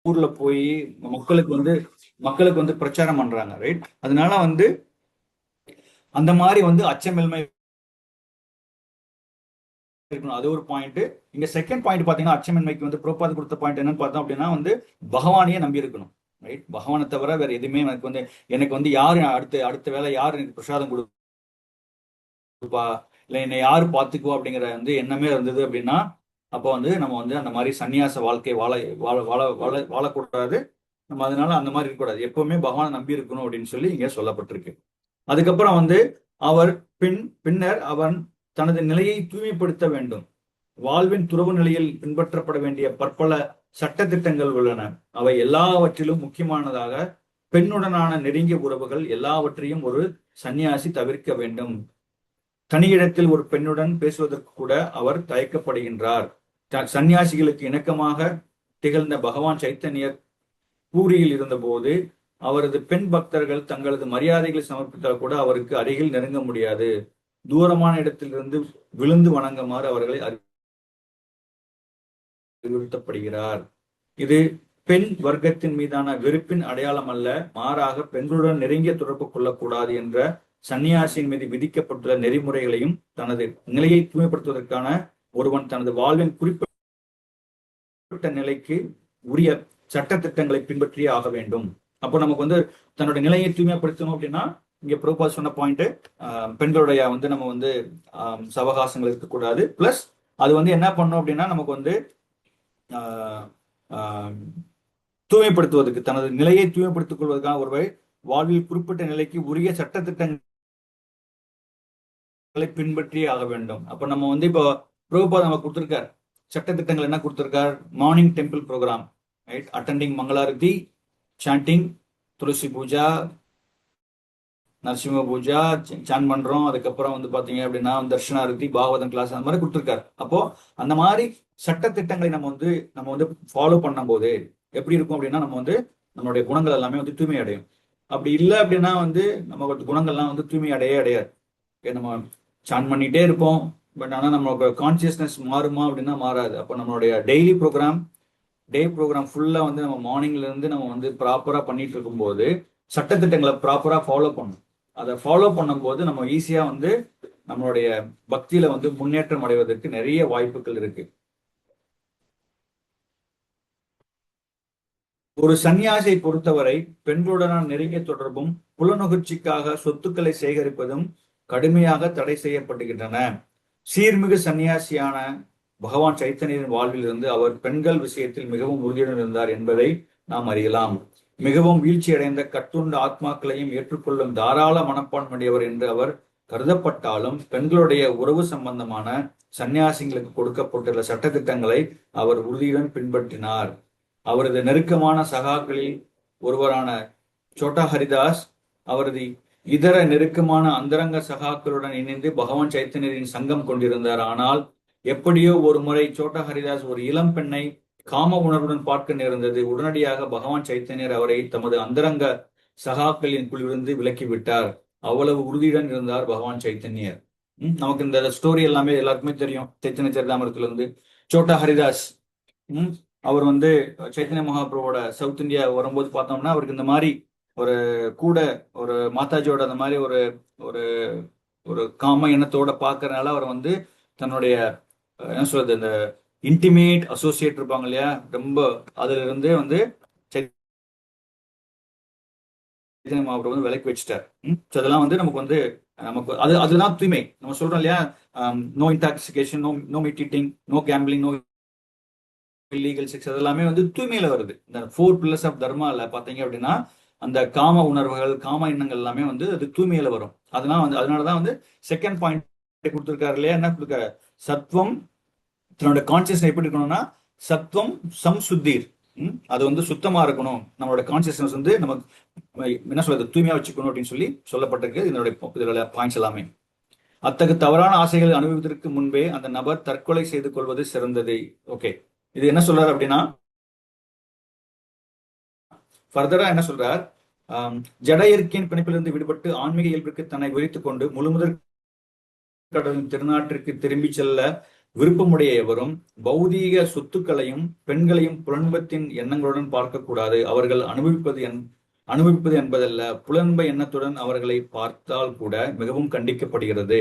ஊர்ல போய் மக்களுக்கு வந்து பிரச்சாரம் பண்றாங்க, ரைட்? அதனால வந்து அந்த மாதிரி வந்து அச்சமின்மை இருக்கணும். அது ஒரு பாயிண்ட். இங்க செகண்ட் பாயிண்ட் பாத்தீங்கன்னா, அச்சமின்மைக்கு வந்து பிரபாத் கொடுத்த பாயிண்ட் என்னன்னு பார்த்தோம் அப்படின்னா வந்து பகவானையே நம்பி இருக்கணும், ரைட்? பகவானை தவிர வேற எதுவுமே எனக்கு வந்து யாரு அடுத்த அடுத்த வேலை யாரு எனக்கு பிரசாதம் கொடுப்பா, இல்ல என்னை யாரு பாத்துக்குவா அப்படிங்கிற வந்து எண்ணமே இருந்தது அப்படின்னா, அப்போ வந்து நம்ம வந்து அந்த மாதிரி சன்னியாச வாழ்க்கை வாழ வாழ வாழ வாழ வாழக்கூடாது. நம்ம அதனால அந்த மாதிரி இருக்கக்கூடாது. எப்பவுமே பகவானை நம்பி இருக்கணும் அப்படின்னு சொல்லி இங்க சொல்லப்பட்டிருக்கு. அதுக்கப்புறம் வந்து அவர் பின்னர் அவன் தனது நிலையை தூய்மைப்படுத்த வேண்டும். வாழ்வின் துறவு நிலையில் பின்பற்றப்பட வேண்டிய பற்பல சட்ட திட்டங்கள் உள்ளன. அவை எல்லாவற்றிலும் முக்கியமானதாக பெண்ணுடனான நெருங்கிய உறவுகள் எல்லாவற்றையும் ஒரு சன்னியாசி தவிர்க்க வேண்டும். தனியிடத்தில் ஒரு பெண்ணுடன் பேசுவதற்கு கூட அவர் தயக்கப்படுகின்றார். சன்னியாசிகளுக்கு இணக்கமாக திகழ்ந்த பகவான் சைத்தன்யர் பூரியில் இருந்தபோது அவரது பெண் பக்தர்கள் தங்களது மரியாதைகளை சமர்ப்பித்தால் கூட அவருக்கு அருகில் நெருங்க முடியாது. தூரமான இடத்திலிருந்து விழுந்து வணங்குமாறு அவர்களை அறிவுறுத்தப்படுகிறார். இது பெண் வர்க்கத்தின் மீதான வெறுப்பின் அடையாளம் அல்ல, மாறாக பெண்களுடன் நெருங்கிய தொடர்பு கொள்ளக்கூடாது என்ற சன்னியாசியின் மீது விதிக்கப்பட்டுள்ள நெறிமுறைகளையும் தனது நிலையை தூய்மைப்படுத்துவதற்கான ஒருவன் தனது வாழ்வின் குறிப்பிட்ட நிலைக்கு உரிய சட்ட திட்டங்களை பின்பற்றியே ஆக வேண்டும். அப்போ நமக்கு வந்து தன்னுடைய நிலையை தூய்மைப்படுத்தணும் அப்படின்னா, இங்க பிரபுபாத் சொன்ன பாயிண்ட், பெண்களுடைய வந்து நம்ம வந்து சவகாசங்கள் இருக்கக்கூடாது. பிளஸ் அது வந்து என்ன பண்ணும் அப்படின்னா, நமக்கு வந்து தூய்மைப்படுத்துவதற்கு தனது நிலையை தூய்மைப்படுத்திக் கொள்வதற்கான ஒரு வாழ்வில் குறிப்பிட்ட நிலைக்கு உரிய சட்ட திட்டங்களை பின்பற்றியே ஆக வேண்டும். அப்ப நம்ம வந்து இப்போ பிரபுபாத் நம்ம கொடுத்திருக்கார் சட்ட திட்டங்கள் என்ன கொடுத்திருக்கார்? Morning temple program, right? Attending மங்களாரதி, சாண்டிங், துளசி பூஜா, நரசிம்ம பூஜா, சான் பண்றோம். அதுக்கப்புறம் வந்து பாத்தீங்க அப்படின்னா தர்ஷனாரதி, பாகவதம் கிளாஸ், அந்த மாதிரி கொடுத்திருக்காரு. அப்போ அந்த மாதிரி சட்ட திட்டங்களை நம்ம வந்து ஃபாலோ பண்ணும் போது எப்படி இருக்கும் அப்படின்னா, நம்ம வந்து நம்மளுடைய குணங்கள் எல்லாமே வந்து தூய்மை அடையும். அப்படி இல்லை அப்படின்னா வந்து நம்ம குணங்கள்லாம் வந்து தூய்மை அடையாது. நம்ம சான் பண்ணிட்டே இருப்போம், பட் ஆனால் நம்மளோட கான்சியஸ்னஸ் மாறுமா அப்படின்னா மாறாது. அப்போ நம்மளுடைய டே ப்ரோக்ராம் ஃபுல்லா வந்து நம்ம மார்னிங்ல இருந்து நம்ம வந்து ப்ராப்பரா பண்ணிட்டு இருக்கும்போது சட்டத்திட்டங்களை ப்ராப்பரா ஃபாலோ பண்ணணும். அதை ஃபாலோ பண்ணும்போது நம்ம ஈஸியா வந்து நம்மளுடைய பக்தியில வந்து முன்னேற்றம் அடைவதற்கு நிறைய வாய்ப்புகள் இருக்கு. ஒரு சன்னியாசியை பொறுத்தவரை பெண்களுடனான நெருங்கிய தொடர்பும் புலநுகர்ச்சிக்காக சொத்துக்களை சேகரிப்பதும் கடுமையாக தடை செய்யப்படுகின்றன. சீர்மிகு சன்னியாசியான பகவான் சைத்தன்யரின் வாழ்வில் இருந்து அவர் பெண்கள் விஷயத்தில் மிகவும் உறுதியுடன் இருந்தார் என்பதை நாம் அறியலாம். மிகவும் வீழ்ச்சியடைந்த கட்டுண்ட ஆத்மாக்களையும் ஏற்றுக்கொள்ளும் தாராள மனப்பான்மையுடையவர் என்று அவர் கருதப்பட்டாலும் பெண்களுடைய உறவு சம்பந்தமான சன்னியாசிகளுக்கு கொடுக்கப்பட்டுள்ள சட்டத்திட்டங்களை அவர் உறுதியுடன் பின்பற்றினார். அவரது நெருக்கமான சகாக்களில் ஒருவரான சோட்டா ஹரிதாஸ் அவரது இதர நெருக்கமான அந்தரங்க சகாக்களுடன் இணைந்து பகவான் சைத்தன்யரின் சங்கம் கொண்டிருந்தார். ஆனால் எப்படியோ ஒரு முறை சோட்டா ஹரிதாஸ் ஒரு இளம் பெண்ணை காம உணர்வுடன் பார்க்க நேர்ந்தது. உடனடியாக பகவான் சைத்தன்யர் அவரை தமது அந்தரங்க சகாக்களின் குழுவிலிருந்து விலக்கிவிட்டார். அவ்வளவு உறுதியுடன் இருந்தார் பகவான் சைத்தன்யர். நமக்கு இந்த ஸ்டோரி எல்லாமே எல்லாருக்குமே தெரியும். சைத்தன்ய சரிதாமிரத்துல இருந்து சோட்டா ஹரிதாஸ் அவர் வந்து சைத்தன்ய மகாபிரபுவோட சவுத் இந்தியா வரும்போது பார்த்தோம்னா அவருக்கு இந்த மாதிரி ஒரு கூட ஒரு மாதாஜியோட அந்த மாதிரி ஒரு ஒரு ஒரு காம எண்ணத்தோட பார்க்கறதுனால அவர் வந்து தன்னுடைய என்ன சொல்றது, இந்த இன்டிமேட் அசோசியேட் இருப்பாங்க இல்லையா, ரொம்ப அதுல இருந்தே வந்து சைத்தன்ய மகாபிரபு வந்து விலக்கி வச்சுட்டார். அதெல்லாம் வந்து நமக்கு அதுதான் தூய்மை. நம்ம சொல்றோம் இல்லையா, no intoxication, no meat eating, no gambling, no illegal sex, அதெல்லாமே வந்து தூய்மையில வருது. இந்த 4 pillars ஆஃப் தர்மால பாத்தீங்க அப்படின்னா அந்த காம உணர்வுகள், காம எண்ணங்கள் எல்லாமே வந்து அது தூய்மையில வரும். அதனாலதான் வந்து செகண்ட் பாயிண்ட் கொடுத்திருக்காரு இல்லையா, என்ன கொடுக்க, சத்வம், தன்னோட கான்சியஸ் எப்படி இருக்கணும்னா சத்வம் சம்சுத்தீர், அது வந்து சுத்தமா இருக்கணும். நம்மளோட கான்சியஸ்னஸ் வந்து நமக்கு என்ன சொல்றது, தூய்மையா வச்சுக்கணும் அப்படின்னு சொல்லி சொல்லப்பட்டிருக்கு இதோட பாயிண்ட்ஸ் எல்லாமே. அத்தகைய தவறான ஆசைகளை அனுபவிப்பதற்கு முன்பே அந்த நபர் தற்கொலை செய்து கொள்வது சிறந்தது. ஓகே, இது என்ன சொல்றாரு அப்படின்னா, ஃபர்தரா என்ன சொல்றார், ஜட இயற்கையின் பிணைப்பிலிருந்து விடுபட்டு ஆன்மீக இயல்பிற்கு தன்னை விரித்துக் கொண்டு முழுமுதற் கடலின் திருநாட்டிற்கு திரும்பி செல்ல விருப்பமுடைய எவரும் பௌதீக சொத்துக்களையும் பெண்களையும் புலன்பத்தின் எண்ணங்களுடன் பார்க்கக்கூடாது. அவர்கள் அனுபவிப்பது என்பதல்ல, புலன்ப எண்ணத்துடன் அவர்களை பார்த்தால் கூட மிகவும் கண்டிக்கப்படுகிறது.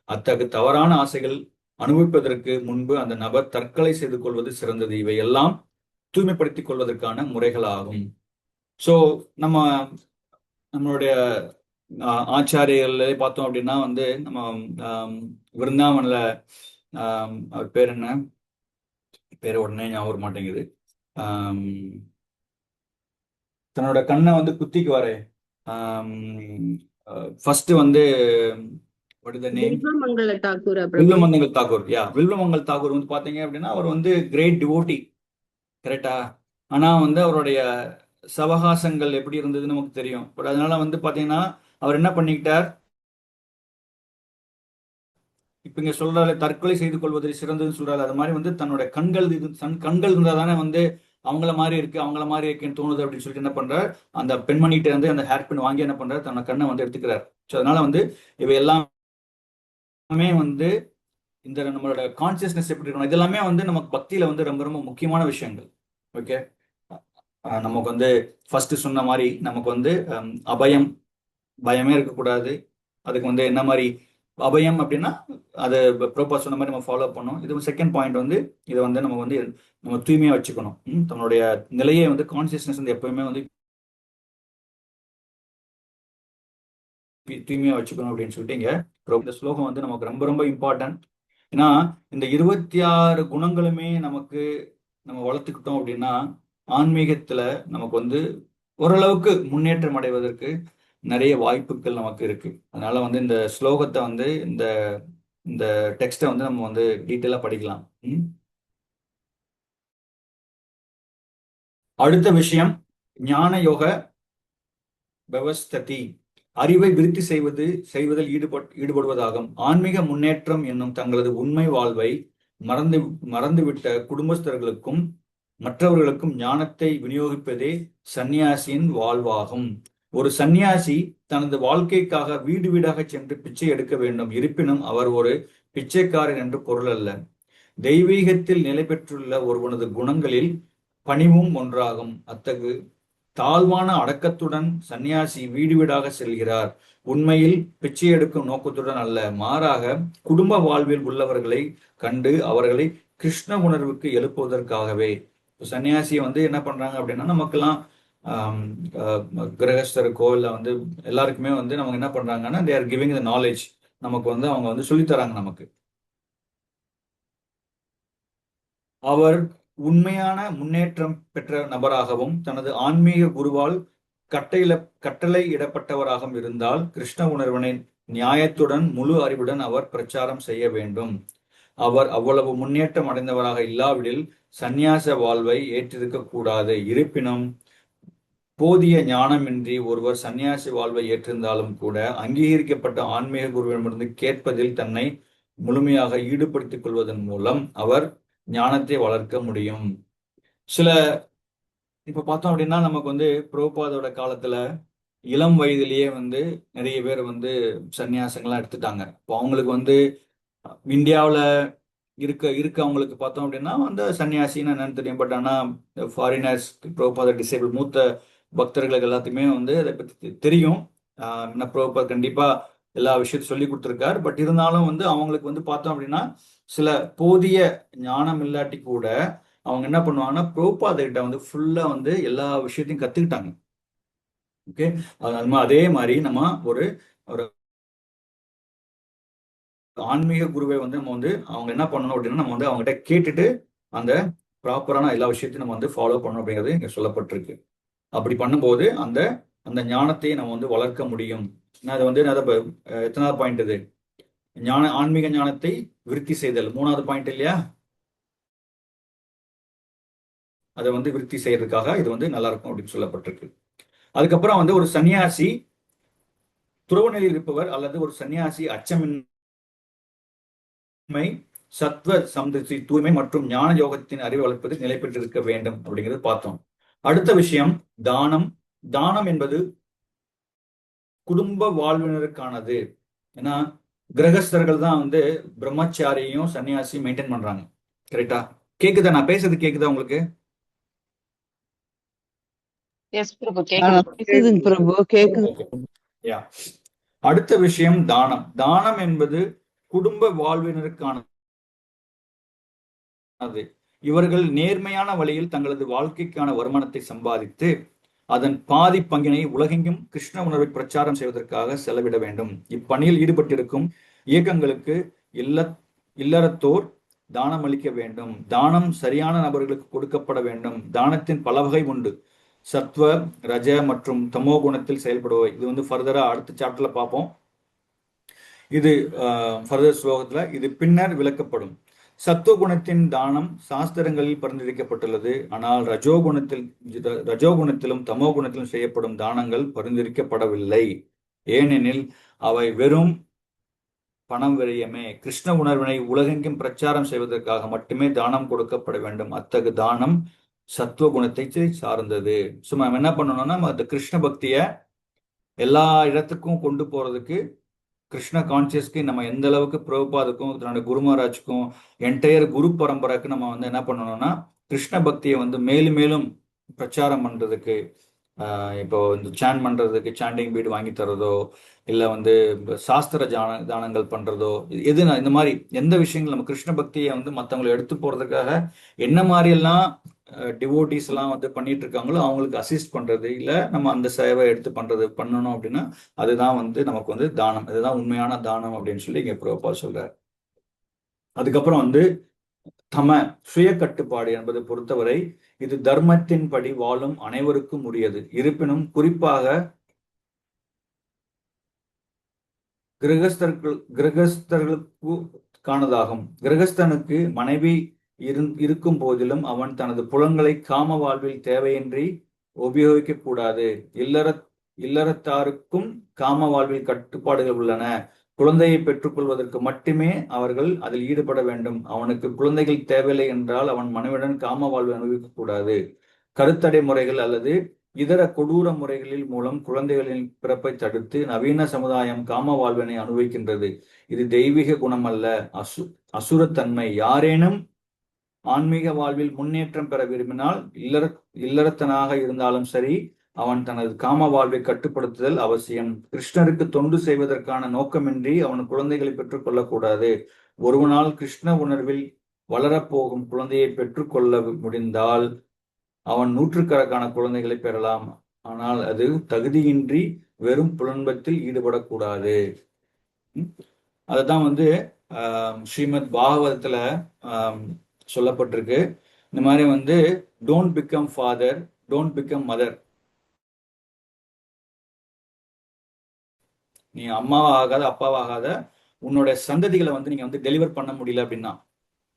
அத்தகு தவறான ஆசைகள் அனுபவிப்பதற்கு முன்பு அந்த நபர் தற்கொலை செய்து கொள்வது சிறந்தது. இவை எல்லாம் தூய்மைப்படுத்திக் கொள்வதற்கான முறைகளாகும். சோ நம்மளுடைய ஆச்சாரியர்களே பார்த்தோம் அப்படின்னா வந்து நம்ம விருந்தாவன்ல அவர் பேர் என்ன, பேர் உடனே ஞாபகம் வர மாட்டேங்குது. தன்னோட கண்ணை வந்து குத்திக்கு வரே ஃபர்ஸ்ட் வந்து வில்வமங்கல தாக்கூர். வில்வமங்கல் தாக்கூர் வந்து பாத்தீங்க அப்படின்னா அவர் வந்து கிரேட் டிவோட்டி, கரெக்டா? ஆனா வந்து அவருடைய சவகாசங்கள் எப்படி இருந்ததுன்னு நமக்கு தெரியும். பட் அதனால வந்து பாத்தீங்கன்னா அவர் என்ன பண்ணிக்கிட்டார், இப்ப இங்க சொல்றாரு தற்கொலை செய்து கொள்வது சிறந்ததுன்னு சொல்றாரு. அது மாதிரி வந்து தன்னோட கண்கள் இருந்தா தானே வந்து அவங்கள மாதிரி இருக்கு, அவங்கள மாதிரி இருக்குன்னு தோணுது அப்படின்னு சொல்லிட்டு என்ன பண்றாரு, அந்த பெண்மணிகிட்ட இருந்து அந்த ஹேர் பின் வாங்கி என்ன பண்றாரு, தன்னோட கண்ணை வந்து எடுத்துக்கிறார். ஸோ அதனால வந்து இவை எல்லாமே வந்து இந்த நம்மளோட கான்சியஸ்னஸ் எப்படி இருக்கணும், இதெல்லாமே வந்து நமக்கு பக்தியில வந்து ரொம்ப ரொம்ப முக்கியமான விஷயங்கள். ஓகே, நமக்கு வந்து ஃபர்ஸ்ட் சொன்ன மாதிரி நமக்கு வந்து பயமே இருக்கக்கூடாது. அதுக்கு வந்து என்ன மாதிரி அபயம் அப்படின்னா அது ப்ரோப்பா சொன்ன மாதிரி நம்ம ஃபாலோ பண்ணணும். இது செகண்ட் பாயிண்ட் வந்து இதை வந்து நம்ம தூய்மையா வச்சுக்கணும். நம்மளுடைய நிலையை வந்து கான்சியஸ்னஸ் வந்து எப்பவுமே வந்து தூய்மையா வச்சுக்கணும் அப்படின்னு சொல்லிட்டு இங்க இந்த ஸ்லோகம் வந்து நமக்கு ரொம்ப ரொம்ப இம்பார்ட்டன்ட். ஏன்னா இந்த 26 குணங்களுமே நம்ம வளர்த்துக்கிட்டோம் அப்படின்னா ஆன்மீகத்துல நமக்கு வந்து ஓரளவுக்கு முன்னேற்றம் அடைவதற்கு நிறைய வாய்ப்புகள் நமக்கு இருக்கு. அதனால வந்து இந்த ஸ்லோகத்தை வந்து இந்த இந்த டெக்ஸ்டை வந்து நம்ம வந்து டீட்டெயிலா படிக்கலாம். அடுத்த விஷயம் ஞான யோக விவஸ்ததி, அறிவை விருத்தி செய்வதில் ஈடுபடுவதாகும். ஆன்மீக முன்னேற்றம் என்னும் தங்களது உண்மை வாழ்வை மறந்துவிட்ட குடும்பஸ்தர்களுக்கும் மற்றவர்களுக்கும் ஞானத்தை விநியோகிப்பதே சந்நியாசியின் வாழ்வாகும். ஒரு சந்நியாசி தனது வாழ்க்கைக்காக வீடு வீடாக சென்று பிச்சை எடுக்க வேண்டும். இருப்பினும் அவர் ஒரு பிச்சைக்காரன் என்று பொருள் அல்ல. தெய்வீகத்தில் நிலை பெற்றுள்ள ஒருவனது குணங்களில் பணிவும் ஒன்றாகும். அத்தகு தாழ்வான அடக்கத்துடன் சந்நியாசி வீடு வீடாக செல்கிறார். உண்மையில் பிச்சை எடுக்கும் நோக்கத்துடன் அல்ல, மாறாக குடும்ப வாழ்வில் உள்ளவர்களை கண்டு அவர்களை கிருஷ்ண உணர்வுக்கு எழுப்புவதற்காகவே. சன்னியாசியை வந்து என்ன பண்றாங்க அப்படின்னா நமக்கெல்லாம் கிரகஸ்தருக்கோ இல்லை வந்து எல்லாருக்குமே வந்து நமக்கு என்ன பண்றாங்கன்னா they are giving the knowledge. நமக்கு வந்து அவங்க வந்து சொல்லித்தராங்க நமக்கு. அவர் உண்மையான முன்னேற்றம் பெற்ற நபராகவும் தனது ஆன்மீக குருவால் கட்டளை இடப்பட்டவராகவும் இருந்தால் கிருஷ்ண உணர்வினின் நியாயத்துடன் முழு அறிவுடன் அவர் பிரச்சாரம் செய்ய வேண்டும். அவர் அவ்வளவு முன்னேற்றம் அடைந்தவராக இல்லாவிடில் சந்நியாச வாழ்வை ஏற்றிருக்க கூடாது. இருப்பினும் போதிய ஞானமின்றி ஒருவர் சன்னியாசி வாழ்வை ஏற்றிருந்தாலும் கூட அங்கீகரிக்கப்பட்ட ஆன்மீக குருவிடமிருந்து கேட்பதில் தன்னை முழுமையாக ஈடுபடுத்திக் கொள்வதன் மூலம் அவர் ஞானத்தை வளர்க்க முடியும். இப்ப பார்த்தோம் அப்படின்னா நமக்கு வந்து பிரபுபாதோட காலத்துல இளம் வயதிலேயே வந்து நிறைய பேர் வந்து சன்னியாசங்கள்லாம் எடுத்துட்டாங்க. இப்போ அவங்களுக்கு வந்து இந்தியாவில் இருக்க அவங்களுக்கு பார்த்தோம் அப்படின்னா வந்து சன்னியாசின்னு என்னன்னு தெரியும். பட் ஆனால் ஃபாரினர்ஸ் பிரபுபாத டிசேபிள் மூத்த பக்தர்களுக்கு எல்லாத்தையுமே வந்து அதை பற்றி தெரியும். பிரபுபாத் கண்டிப்பா எல்லா விஷயத்தையும் சொல்லி கொடுத்துருக்காரு. பட் இருந்தாலும் வந்து அவங்களுக்கு வந்து பார்த்தோம் அப்படின்னா சில போதிய ஞானம் இல்லாட்டி கூட அவங்க என்ன பண்ணுவாங்கன்னா பிரபுபாத கிட்ட வந்து ஃபுல்லா வந்து எல்லா விஷயத்தையும் கத்துக்கிட்டாங்க. ஓகே, அதே மாதிரி நம்ம ஒரு ஆன்மீக குருவை வந்து நம்ம வந்து அவங்க என்ன பண்ணணும் அப்படின்னா நம்ம வந்து அவங்ககிட்ட கேட்டுட்டு அந்த ப்ராப்பரான எல்லா விஷயத்தையும் நம்ம வந்து ஃபாலோ பண்ணணும் அப்படிங்கிறது இங்க சொல்லப்பட்டிருக்கு. அப்படி பண்ணும்போது அந்த அந்த ஞானத்தை நம்ம வந்து வளர்க்க முடியும். அது வந்து எத்தனாவது பாயிண்ட் இது, ஆன்மீக ஞானத்தை விருத்தி செய்தல், 3வது பாயிண்ட் இல்லையா? அதை வந்து விருத்தி செய்யறதுக்காக இது வந்து நல்லா இருக்கும் அப்படின்னு சொல்லப்பட்டிருக்கு. அதுக்கப்புறம் வந்து ஒரு சன்னியாசி துறவு நிலையில் இருப்பவர் அல்லது ஒரு சன்னியாசி அச்சமின்மை, சத்வ சம்திருஷ்டி, தூய்மை மற்றும் ஞான யோகத்தின் அறிவு வளர்ப்பது நிலை பெற்றிருக்க வேண்டும் அப்படிங்கிறது பார்த்தோம். அடுத்த விஷயம் தானம். தானம் என்பது குடும்ப வாழ்வினருக்கானது. ஏன்னா கிரகஸ்தர்கள் தான் வந்து பிரம்மச்சாரியையும் சன்னியாசியும் மெயின்டைன் பண்றாங்க. கரெக்டா? கேக்குதா? நான் பேசுறது கேக்குதா உங்களுக்கு? எஸ் பிரபு, கேக்குது பிரபு. கேக்குதுங்க பிரபு, கேக்குது. ஓகே. யா. அடுத்த விஷயம் தானம். தானம் என்பது குடும்ப வாழ்வினருக்கானது. இவர்கள் நேர்மையான வழியில் தங்களது வாழ்க்கைக்கான வருமானத்தை சம்பாதித்து அதன் பாதி பங்கினை உலகெங்கும் கிருஷ்ண உணர்வை பிரச்சாரம் செய்வதற்காக செலவிட வேண்டும். இப்பணியில் ஈடுபட்டிருக்கும் இயக்கங்களுக்கு இல்லறத்தோர் தானம் அளிக்க வேண்டும். தானம் சரியான நபர்களுக்கு கொடுக்கப்பட வேண்டும். தானத்தின் பல வகை உண்டு. சத்வ, ரஜ மற்றும் தமோ குணத்தில் செயல்படுவை. இது வந்து ஃபர்தரா அடுத்த சாப்டர்ல பார்ப்போம். இது ஃபர்தர் ஸ்லோகத்துல இது பின்னர் விளக்கப்படும். சத்துவகுணத்தின் தானம் சாஸ்திரங்களில் பரிந்துரைக்கப்பட்டுள்ளது. ஆனால் ரஜோகுணத்திலும் தமோ குணத்திலும் செய்யப்படும் தானங்கள் பரிந்துரைக்கப்படவில்லை. ஏனெனில் அவை வெறும் பணம் விரயமே. கிருஷ்ண உணர்வினை உலகெங்கும் பிரச்சாரம் செய்வதற்காக மட்டுமே தானம் கொடுக்கப்பட வேண்டும். அத்தகு தானம் சத்துவ குணத்தை சார்ந்தது. சும்மா என்ன பண்ணணும்னா அந்த கிருஷ்ண பக்திய எல்லா இடத்துக்கும் கொண்டு போறதுக்கு, கிருஷ்ண கான்சியஸ்க்கு நம்ம எந்த அளவுக்கு பிரபுபாதுக்கும் தன்னோட குரு மகாராஜுக்கும் என்டையர் குரு பரம்பரைக்கு நம்ம வந்து என்ன பண்ணணும்னா கிருஷ்ண பக்தியை வந்து மேலும் மேலும் பிரச்சாரம் பண்றதுக்கு, இப்போ இந்த சாண்ட் பண்றதுக்கு சாண்டிங் பீடு வாங்கி தரதோ, இல்லை வந்து சாஸ்திர தானங்கள் பண்றதோ, எது இந்த மாதிரி எந்த விஷயங்கள் நம்ம கிருஷ்ண பக்தியை வந்து மற்றவங்களை எடுத்து போறதுக்காக என்ன மாதிரி எல்லாம் டிவோட்டிஸ் எல்லாம் வந்து பண்ணிட்டு இருக்காங்களோ அவங்களுக்கு அசிஸ்ட் பண்றது, இல்ல நம்ம அந்த சேவை எடுத்து பண்ணணும் அப்படின்னா அதுதான் வந்து நமக்கு வந்து தானம். இதுதான் உண்மையான தானம் அப்படின்னு சொல்லி இங்க பிரபா சொல்றாரு. அதுக்கப்புறம் வந்து தம சுய கட்டுப்பாடு என்பதை பொறுத்தவரை இது தர்மத்தின்படி வாழும் அனைவருக்கும் உரியது. இருப்பினும் குறிப்பாக கிரகஸ்தர்களுக்கானதாகும். கிரகஸ்தனுக்கு மனைவி இருக்கும் போதிலும் அவன் தனது புலன்களை காம வாழ்வில் தேவையின்றி உபயோகிக்க கூடாது. இல்லறத்தாருக்கும் காம வாழ்வில் கட்டுப்பாடுகள் உள்ளன. குழந்தையை பெற்றுக்கொள்வதற்கு மட்டுமே அவர்கள் அதில் ஈடுபட வேண்டும். அவனுக்கு குழந்தைகள் தேவையில்லை என்றால் அவன் மனைவியுடன் காம வாழ்வை அனுபவிக்க கூடாது. கருத்தடை முறைகள் அல்லது இதர கொடூர முறைகளில் மூலம் குழந்தைகளின் பிறப்பை தடுத்து நவீன சமுதாயம் காம வாழ்வினை அனுபவிக்கின்றது. இது தெய்வீக குணம் அல்ல, அசுரத்தன்மை. யாரேனும் ஆன்மீக வாழ்வில் முன்னேற்றம் பெற விரும்பினால் இல்லறத்தனாக இருந்தாலும் சரி, அவன் தனது காம வாழ்வை கட்டுப்படுத்துதல் அவசியம். கிருஷ்ணருக்கு தொண்டு செய்வதற்கான நோக்கமின்றி அவன் குழந்தைகளை பெற்றுக் கொள்ளக்கூடாது. ஒருவனால் கிருஷ்ண உணர்வில் வளரப்போகும் குழந்தையை பெற்றுக்கொள்ள முடிந்தால் அவன் நூற்றுக்கணக்கான குழந்தைகளை பெறலாம். ஆனால் அது தகுதியின்றி வெறும் புலன்பத்தில் ஈடுபடக்கூடாது. அதுதான் வந்து ஸ்ரீமத் பாகவதத்துல சொல்லப்பட்டிருக்கு. இந்த மாதிரி வந்து don't become father, don't become mother. நீ அம்மாவாகாத அப்பாவாகாத உன்னோட சந்ததிகளை வந்து நீங்க வந்து டெலிவர் பண்ண முடியல அப்படின்னா,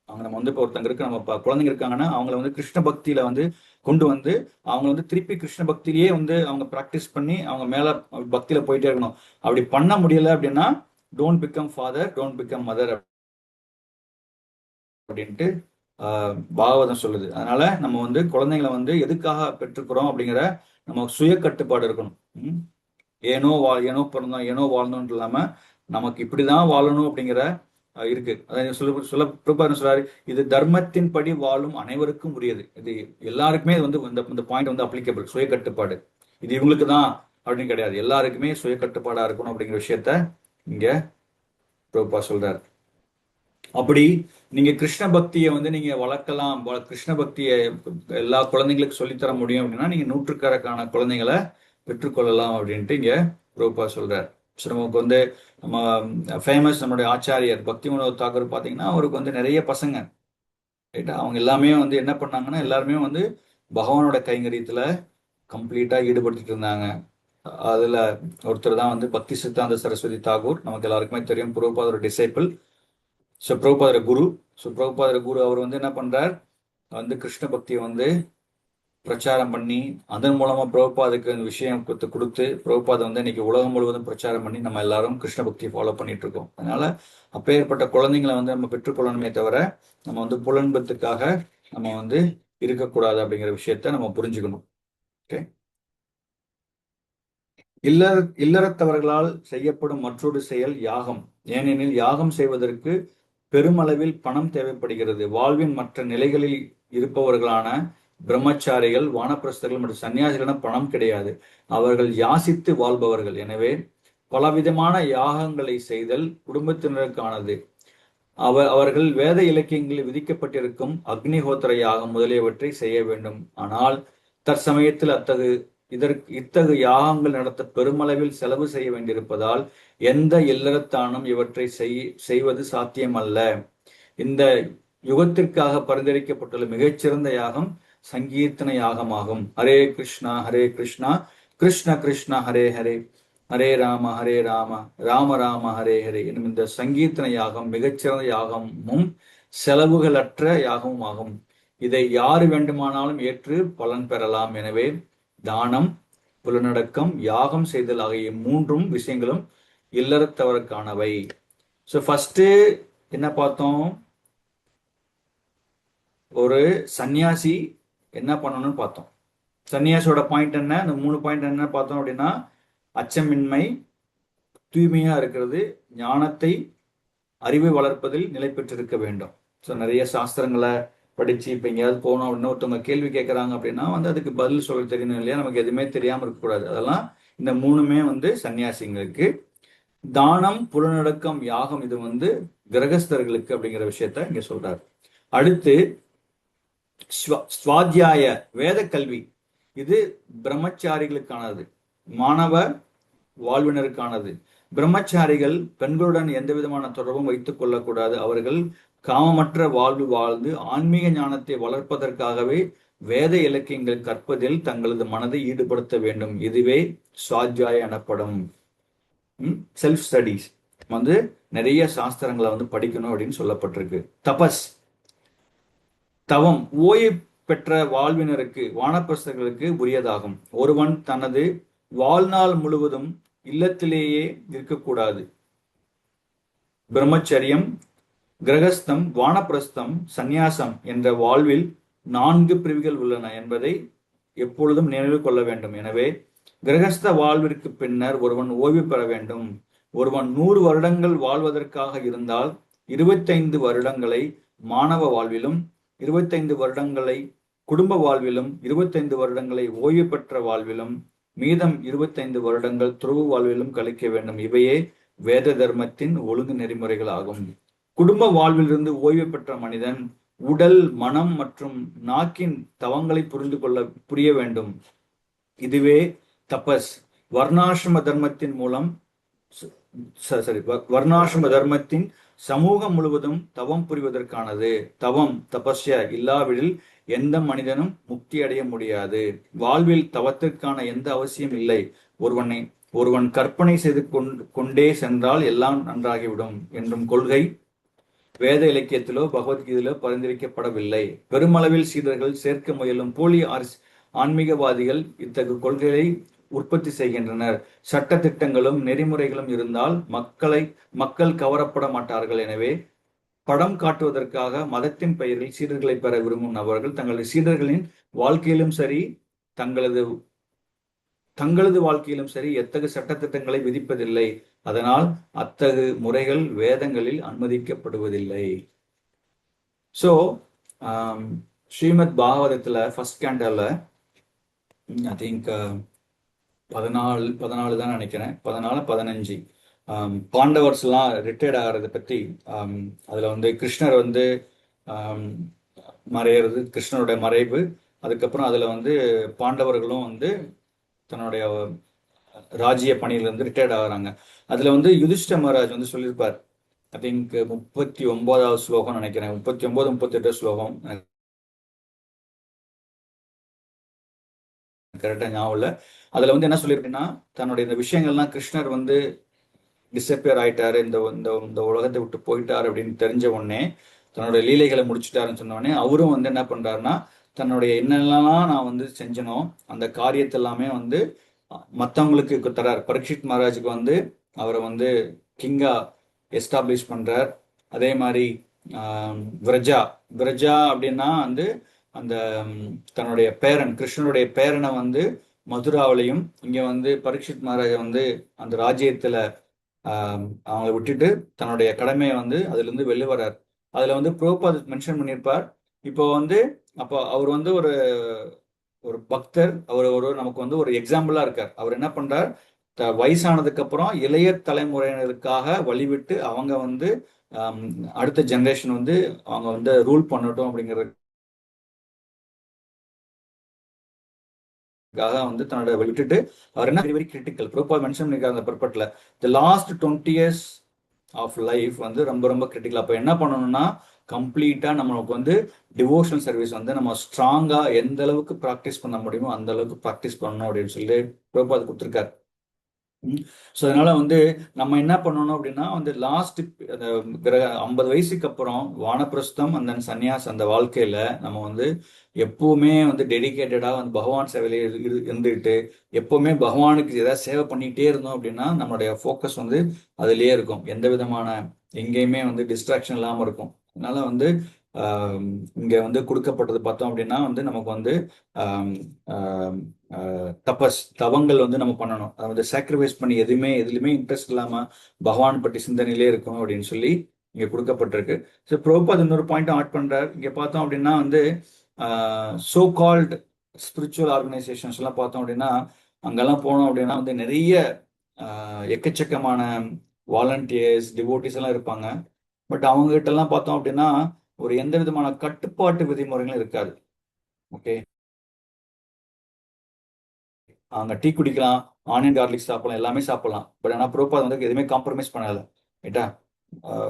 அவங்க நம்ம வந்து இப்போ ஒருத்தங்க இருக்கு, நம்ம குழந்தைங்க இருக்காங்கன்னா அவங்கள வந்து கிருஷ்ண பக்தியில வந்து கொண்டு வந்து அவங்க வந்து திருப்பி கிருஷ்ண பக்தியிலேயே வந்து அவங்க பிராக்டிஸ் பண்ணி அவங்க மேல பக்தியில போயிட்டே இருக்கணும். அப்படி பண்ண முடியல அப்படின்னா don't become father, don't become mother அப்படின்ட்டு பாகவதம் சொல்லுது. அதனால நம்ம வந்து குழந்தைங்களை வந்து எதுக்காக பெற்றுக்கிறோம் அப்படிங்கிற நம்ம சுய கட்டுப்பாடு இருக்கணும். ஏனோ பிறந்தோம் ஏனோ வாழ்ந்தோம் இல்லாம நமக்கு இப்படிதான் வாழணும் அப்படிங்கிற இருக்கு. அதாவது சொல்றாரு, இது தர்மத்தின் படி வாழும் அனைவருக்கும் உரியது. இது எல்லாருக்குமே வந்து இந்த பாயிண்ட் வந்து அப்ளிகபிள். சுய கட்டுப்பாடு இது இவங்களுக்கு தான் அப்படின்னு கிடையாது, எல்லாருக்குமே சுய கட்டுப்பாடா இருக்கணும் அப்படிங்கிற விஷயத்த இங்க பிரபுபா சொல்றாரு. அப்படி நீங்க கிருஷ்ண பக்தியை வந்து நீங்க வளர்க்கலாம், கிருஷ்ண பக்தியை எல்லா குழந்தைங்களுக்கும் சொல்லித்தர முடியும் அப்படின்னா நீங்க நூற்றுக்கணக்கான குழந்தைங்களை பெற்றுக்கொள்ளலாம் அப்படின்ட்டு இங்க பிரபுபா சொல்றாரு. நமக்கு வந்து நம்ம ஃபேமஸ் நம்மளுடைய ஆச்சாரியர் பக்தி வினோத் தாக்கூர் பார்த்தீங்கன்னா அவருக்கு வந்து நிறைய பசங்க, ரைட்டா? அவங்க எல்லாமே வந்து என்ன பண்ணாங்கன்னா எல்லாருமே வந்து பகவானோட கைங்கரியத்துல கம்ப்ளீட்டா ஈடுபடுத்திட்டு இருந்தாங்க. அதுல ஒருத்தர் தான் வந்து பக்தி சித்தாந்த சரஸ்வதி தாகூர். நமக்கு எல்லாருக்குமே தெரியும், பிரபுபாதரோட டிசைபிள். ஸோ பிரபுபாதர குரு. ஸோ பிரபுபாதர குரு அவர் வந்து என்ன பண்றார், வந்து கிருஷ்ண பக்தியை வந்து பிரச்சாரம் பண்ணி அதன் மூலமா பிரபுபாதுக்கு அந்த விஷயம் கொடுத்து பிரபுபாதை வந்து இன்னைக்கு உலகம் முழுவதும் பிரச்சாரம் பண்ணி நம்ம எல்லாரும் கிருஷ்ண பக்தியை ஃபாலோ பண்ணிட்டு இருக்கோம். அதனால அப்பேற்பட்ட குழந்தைங்களை வந்து நம்ம பெற்றுக்கொள்ளணுமே தவிர நம்ம வந்து புலன்பத்துக்காக நம்ம வந்து இருக்கக்கூடாது அப்படிங்கிற விஷயத்த நம்ம புரிஞ்சுக்கணும். ஓகே. இல்லறத்தவர்களால் செய்யப்படும் மற்றொரு செயல் யாகம். ஏனெனில் யாகம் செய்வதற்கு பெருமளவில் பணம் தேவைப்படுகிறது. வாழ்வின் மற்ற நிலைகளில் இருப்பவர்களான பிரம்மச்சாரிகள், வானப்பிரஸ்தர்கள் மற்றும் சன்னியாசிகளிடம் பணம் கிடையாது. அவர்கள் யாசித்து வாழ்பவர்கள். எனவே பலவிதமான யாகங்களை செய்தல் குடும்பத்தினருக்கானது. அவர்கள் வேத இலக்கியங்களில் விதிக்கப்பட்டிருக்கும் அக்னிஹோத்திர யாகம் முதலியவற்றை செய்ய வேண்டும். ஆனால் தற்சமயத்தில் இத்தகு யாகங்கள் நடத்த பெருமளவில் செலவு செய்ய வேண்டியிருப்பதால் எந்த இல்லறத்தானும் இவற்றை செய்வது சாத்தியமல்ல. இந்த யுகத்திற்காக பரிந்துரைக்கப்பட்டுள்ள மிகச்சிறந்த யாகம் சங்கீர்த்தன யாகமாகும். ஹரே கிருஷ்ணா கிருஷ்ண கிருஷ்ண ஹரே ஹரே, ஹரே ராம ராம ராம ஹரே ஹரே என்னும் இந்த சங்கீர்த்தன யாகம் மிகச்சிறந்த யாகமும் செலவுகளற்ற யாகமும் ஆகும். இதை யாரு வேண்டுமானாலும் ஏற்று பலன் பெறலாம். எனவே தானம், புலனடக்கம், யாகம் செய்தல் ஆகிய மூன்றும் விஷயங்களும் இல்லறத்தவருக்கானவை. ஸோ ஃபர்ஸ்ட் என்ன பார்த்தோம்? ஒரு சன்னியாசி என்ன பண்ணணும்னு பார்த்தோம். சன்னியாசியோட பாயிண்ட் என்ன, இந்த 3 பாயிண்ட் என்ன பார்த்தோம் அப்படின்னா, அச்சமின்மை, தூய்மையா இருக்கிறது, ஞானத்தை அறிவை வளர்ப்பதில் நிலை பெற்றிருக்க வேண்டும். ஸோ நிறைய சாஸ்திரங்களை படிச்சு இப்ப எங்கேயாவது போனோம் அப்படின்னா ஒருத்தவங்க கேள்வி கேட்கறாங்க அப்படின்னா அதுக்கு பதில் சொல்ல தெரியணும் இல்லையா? நமக்கு எதுவுமே தெரியாம இருக்கக்கூடாது. அதெல்லாம் இந்த 3மே சன்னியாசிங்களுக்கு. தானம், புலனடக்கம், யாகம் இது கிரகஸ்தர்களுக்கு அப்படிங்கிற விஷயத்த இங்க சொல்றாரு. அடுத்து ஸ்வாத்தியாய வேத கல்வி, இது பிரம்மச்சாரிகளுக்கானது, மாணவ வாழ்வினருக்கானது. பிரம்மச்சாரிகள் பெண்களுடன் எந்த விதமான தொடர்பும் வைத்துக் கொள்ளக்கூடாது. அவர்கள் காமமற்ற வாழ்வு வாழ்ந்து ஆன்மீக ஞானத்தை வளர்ப்பதற்காகவே வேத இலக்கியங்கள் கற்பதில் தங்களது மனதை ஈடுபடுத்த வேண்டும். இதுவே சுவாத்தியாய எனப்படும். செல்ஃப் ஸ்டடீஸ் நிறைய சாஸ்திரங்களை படிக்கணும் அப்படின்னு சொல்லப்பட்டிருக்கு. தபஸ், தவம் ஓய்வு பெற்ற வாழ்வினருக்கு, வானப்பிரஸ்தர்களுக்கு உரியதாகும். ஒருவன் தனது வாழ்நாள் முழுவதும் இல்லத்திலேயே இருக்கக்கூடாது. பிரம்மச்சரியம், கிரகஸ்தம், வானப்பிரஸ்தம், சந்நியாசம் என்ற வாழ்வில் 4 பிரிவுகள் உள்ளன என்பதை எப்பொழுதும் நினைவில் கொள்ள வேண்டும். எனவே கிரகஸ்த வாழ்விற்கு பின்னர் ஒருவன் ஓய்வு பெற வேண்டும். ஒருவன் 100 வருடங்கள் வாழ்வதற்காக இருந்தால் 25 வருடங்களை மாணவ வாழ்விலும், 25 வருடங்களை குடும்ப வாழ்விலும், 25 வருடங்களை ஓய்வு பெற்ற வாழ்விலும், மீதம் 25 வருடங்கள் துறவு வாழ்விலும் கழிக்க வேண்டும். இவையே வேத தர்மத்தின் ஒழுங்கு நெறிமுறைகள் ஆகும். குடும்ப வாழ்விலிருந்து ஓய்வு பெற்ற மனிதன் உடல், மனம் மற்றும் நாக்கின் தவங்களை புரிய வேண்டும். இதுவே தபஸ். வர்ணாசிரம தர்மத்தின் மூலம் வர்ணாசிரம தர்மத்தின் சமூகம் முழுவதும் தவம் புரிவதற்கானது. தவம், தபஸ்ய இல்லாவிடில் எந்த மனிதனும் முக்தி அடைய முடியாது. வாழ்வில் தவத்திற்கான எந்த அவசியம் இல்லை. ஒருவன் கற்பனை செய்து கொண்டே சென்றால் எல்லாம் நன்றாகிவிடும் என்றும் கொள்கை வேத இலக்கியத்திலோ பகவத்கீதையிலோ பரிந்துரைக்கப்படவில்லை. பெருமளவில் சீடர்கள் சேர்க்க முயலும் போலி ஆன்மீகவாதிகள் இத்தகைய கொள்கைகளை உற்பத்தி செய்கின்றனர். சட்ட திட்டங்களும் நெறிமுறைகளும் இருந்தால் மக்கள் கவரப்பட மாட்டார்கள். எனவே படம் காட்டுவதற்காக மதத்தின் பெயரில் சீடர்களை பெற விரும்பும் நபர்கள் தங்களது சீடர்களின் வாழ்க்கையிலும் சரி, தங்களது வாழ்க்கையிலும் சரி எத்தகைய சட்டத்திட்டங்களை விதிப்பதில்லை. அதனால் அத்தகு முறைகள் வேதங்களில் அனுமதிக்கப்படுவதில்லை. சோ ஸ்ரீமத் பாகவதத்துல ஃபர்ஸ்ட் கேண்டர்ல ஐ திங்க் 14 தான் நினைக்கிறேன், 14-15 பாண்டவர்ஸ் எல்லாம் ரிட்டையர்ட் ஆகிறத பத்தி அதுல கிருஷ்ணர் மறையிறது, கிருஷ்ணருடைய மறைவு, அதுக்கப்புறம் அதுல பாண்டவர்களும் தன்னுடைய ராஜ்ய பணியிலிருந்து ரிட்டையர்ட் ஆகுறாங்க. அதுல யுதிஷ்ட மகாராஜ் சொல்லியிருப்பார். ஐ திங்க் 39வது ஸ்லோகம் நினைக்கிறேன், 39-38 ஸ்லோகம் கரெக்டா ஞாபகம் இல்ல. அதுல என்ன சொல்லியிருக்குன்னா, தன்னுடைய இந்த விஷயங்கள்லாம் கிருஷ்ணர் டிசப்பியர் ஆயிட்டாரு, இந்த உலகத்தை விட்டு போயிட்டாரு அப்படின்னு தெரிஞ்ச உடனே, தன்னுடைய லீலைகளை முடிச்சுட்டாருன்னு சொன்ன உடனே அவரும் என்ன பண்றாருன்னா, தன்னுடைய என்னெல்லாம் நான் செஞ்சனோ அந்த காரியத்தை எல்லாமே மற்றவங்களுக்கு தரார். பரீட்சித் மகாராஜுக்கு அவரை கிங்கா எஸ்டாப்ளிஷ் பண்றார். அதே மாதிரி விரஜா அப்படின்னா அந்த தன்னுடைய பேரன், கிருஷ்ணனுடைய பேரனை மதுராவிலையும், இங்க பரீட்சித் மகாராஜா அந்த ராஜ்யத்துல அவங்களை விட்டுட்டு தன்னுடைய கடமையை வந்து அதுல இருந்து வெளில வர்றார். அதுல வந்து பிரபுபாத் மென்ஷன் பண்ணியிருப்பார். இப்போ வந்து அப்போ அவர் வந்து ஒரு ஒரு பக்தர், அவர் ஒரு நமக்கு வந்து ஒரு எக்ஸாம்பிளா இருக்கார். அவர் என்ன பண்றார், வயசானதுக்கு அப்புறம் இளைய தலைமுறையினருக்காக வழிவிட்டு அவங்க வந்து அடுத்த ஜெனரேஷன் வந்து அவங்க வந்து ரூல் பண்ணட்டும் அப்படிங்கிறதுக்காக வந்து தன்னோட விட்டுட்டு அவர் என்ன very very critical. Prabhupad mention பண்ணியிருக்காங்க அந்த பர்பட்ல, the last 20 years of life வந்து ரொம்ப ரொம்ப கிரிட்டிக்கல். அப்போ என்ன பண்ணணும்னா கம்ப்ளீட்டா நம்மளுக்கு வந்து டிவோஷனல் சர்வீஸ் வந்து நம்ம ஸ்ட்ராங்கா எந்த அளவுக்கு ப்ராக்டிஸ் பண்ண முடியுமோ அந்த அளவுக்கு ப்ராக்டிஸ் பண்ணணும் அப்படின்னு சொல்லி பிரபுபாத் கொடுத்துருக்காரு. ஸோ அதனால வந்து நம்ம என்ன பண்ணணும் அப்படின்னா வந்து லாஸ்ட் அந்த 50 வயசுக்கு அப்புறம் வானப்பிரஸ்தம் அந்த சன்னியாஸ் அந்த வாழ்க்கையில நம்ம வந்து எப்பவுமே வந்து டெடிகேட்டடா வந்து பகவான் சேவையில இருந்துகிட்டு எப்பவுமே பகவானுக்கு ஏதாவது சேவை பண்ணிட்டே இருந்தோம் அப்படின்னா நம்மளுடைய ஃபோக்கஸ் வந்து அதுலயே இருக்கும். எந்த விதமான எங்கேயுமே வந்து டிஸ்ட்ராக்ஷன் இல்லாம இருக்கும். அதனால வந்து இங்க வந்து கொடுக்கப்பட்டது பார்த்தோம் அப்படின்னா வந்து நமக்கு வந்து தபஸ் தவங்கள் வந்து நம்ம பண்ணணும். அதை வந்து சாக்ரிஃபைஸ் பண்ணி எதுலையுமே இன்ட்ரெஸ்ட் இல்லாம பகவான் பற்றி சிந்தனையிலே இருக்கணும் அப்படின்னு சொல்லி இங்க கொடுக்கப்பட்டிருக்கு. ஸோ பிரபுபாத் இன்னொரு பாயிண்ட் ஆட் பண்றாரு. இங்க பார்த்தோம் அப்படின்னா வந்து சோ கால்டு ஸ்பிரிச்சுவல் ஆர்கனைசேஷன்ஸ் எல்லாம் பார்த்தோம் அப்படின்னா அங்கெல்லாம் போனோம் அப்படின்னா வந்து நிறைய எக்கச்சக்கமான வாலண்டியர்ஸ் டிவோட்டிஸ் எல்லாம் இருப்பாங்க. பட் அவங்க கிட்ட எல்லாம் பார்த்தோம் அப்படின்னா ஒரு எந்த விதமான கட்டுப்பாட்டு விதிமுறைகளும் இருக்காது. ஓகே, அவங்க டீ குடிக்கலாம், ஆனியன் கார்லிக் சாப்பிடலாம், எல்லாமே சாப்பிடலாம். பட் ஆனால் பிரபுபாத் வந்து எதுவுமே காம்ப்ரமைஸ் பண்ணல. ரைட்டா?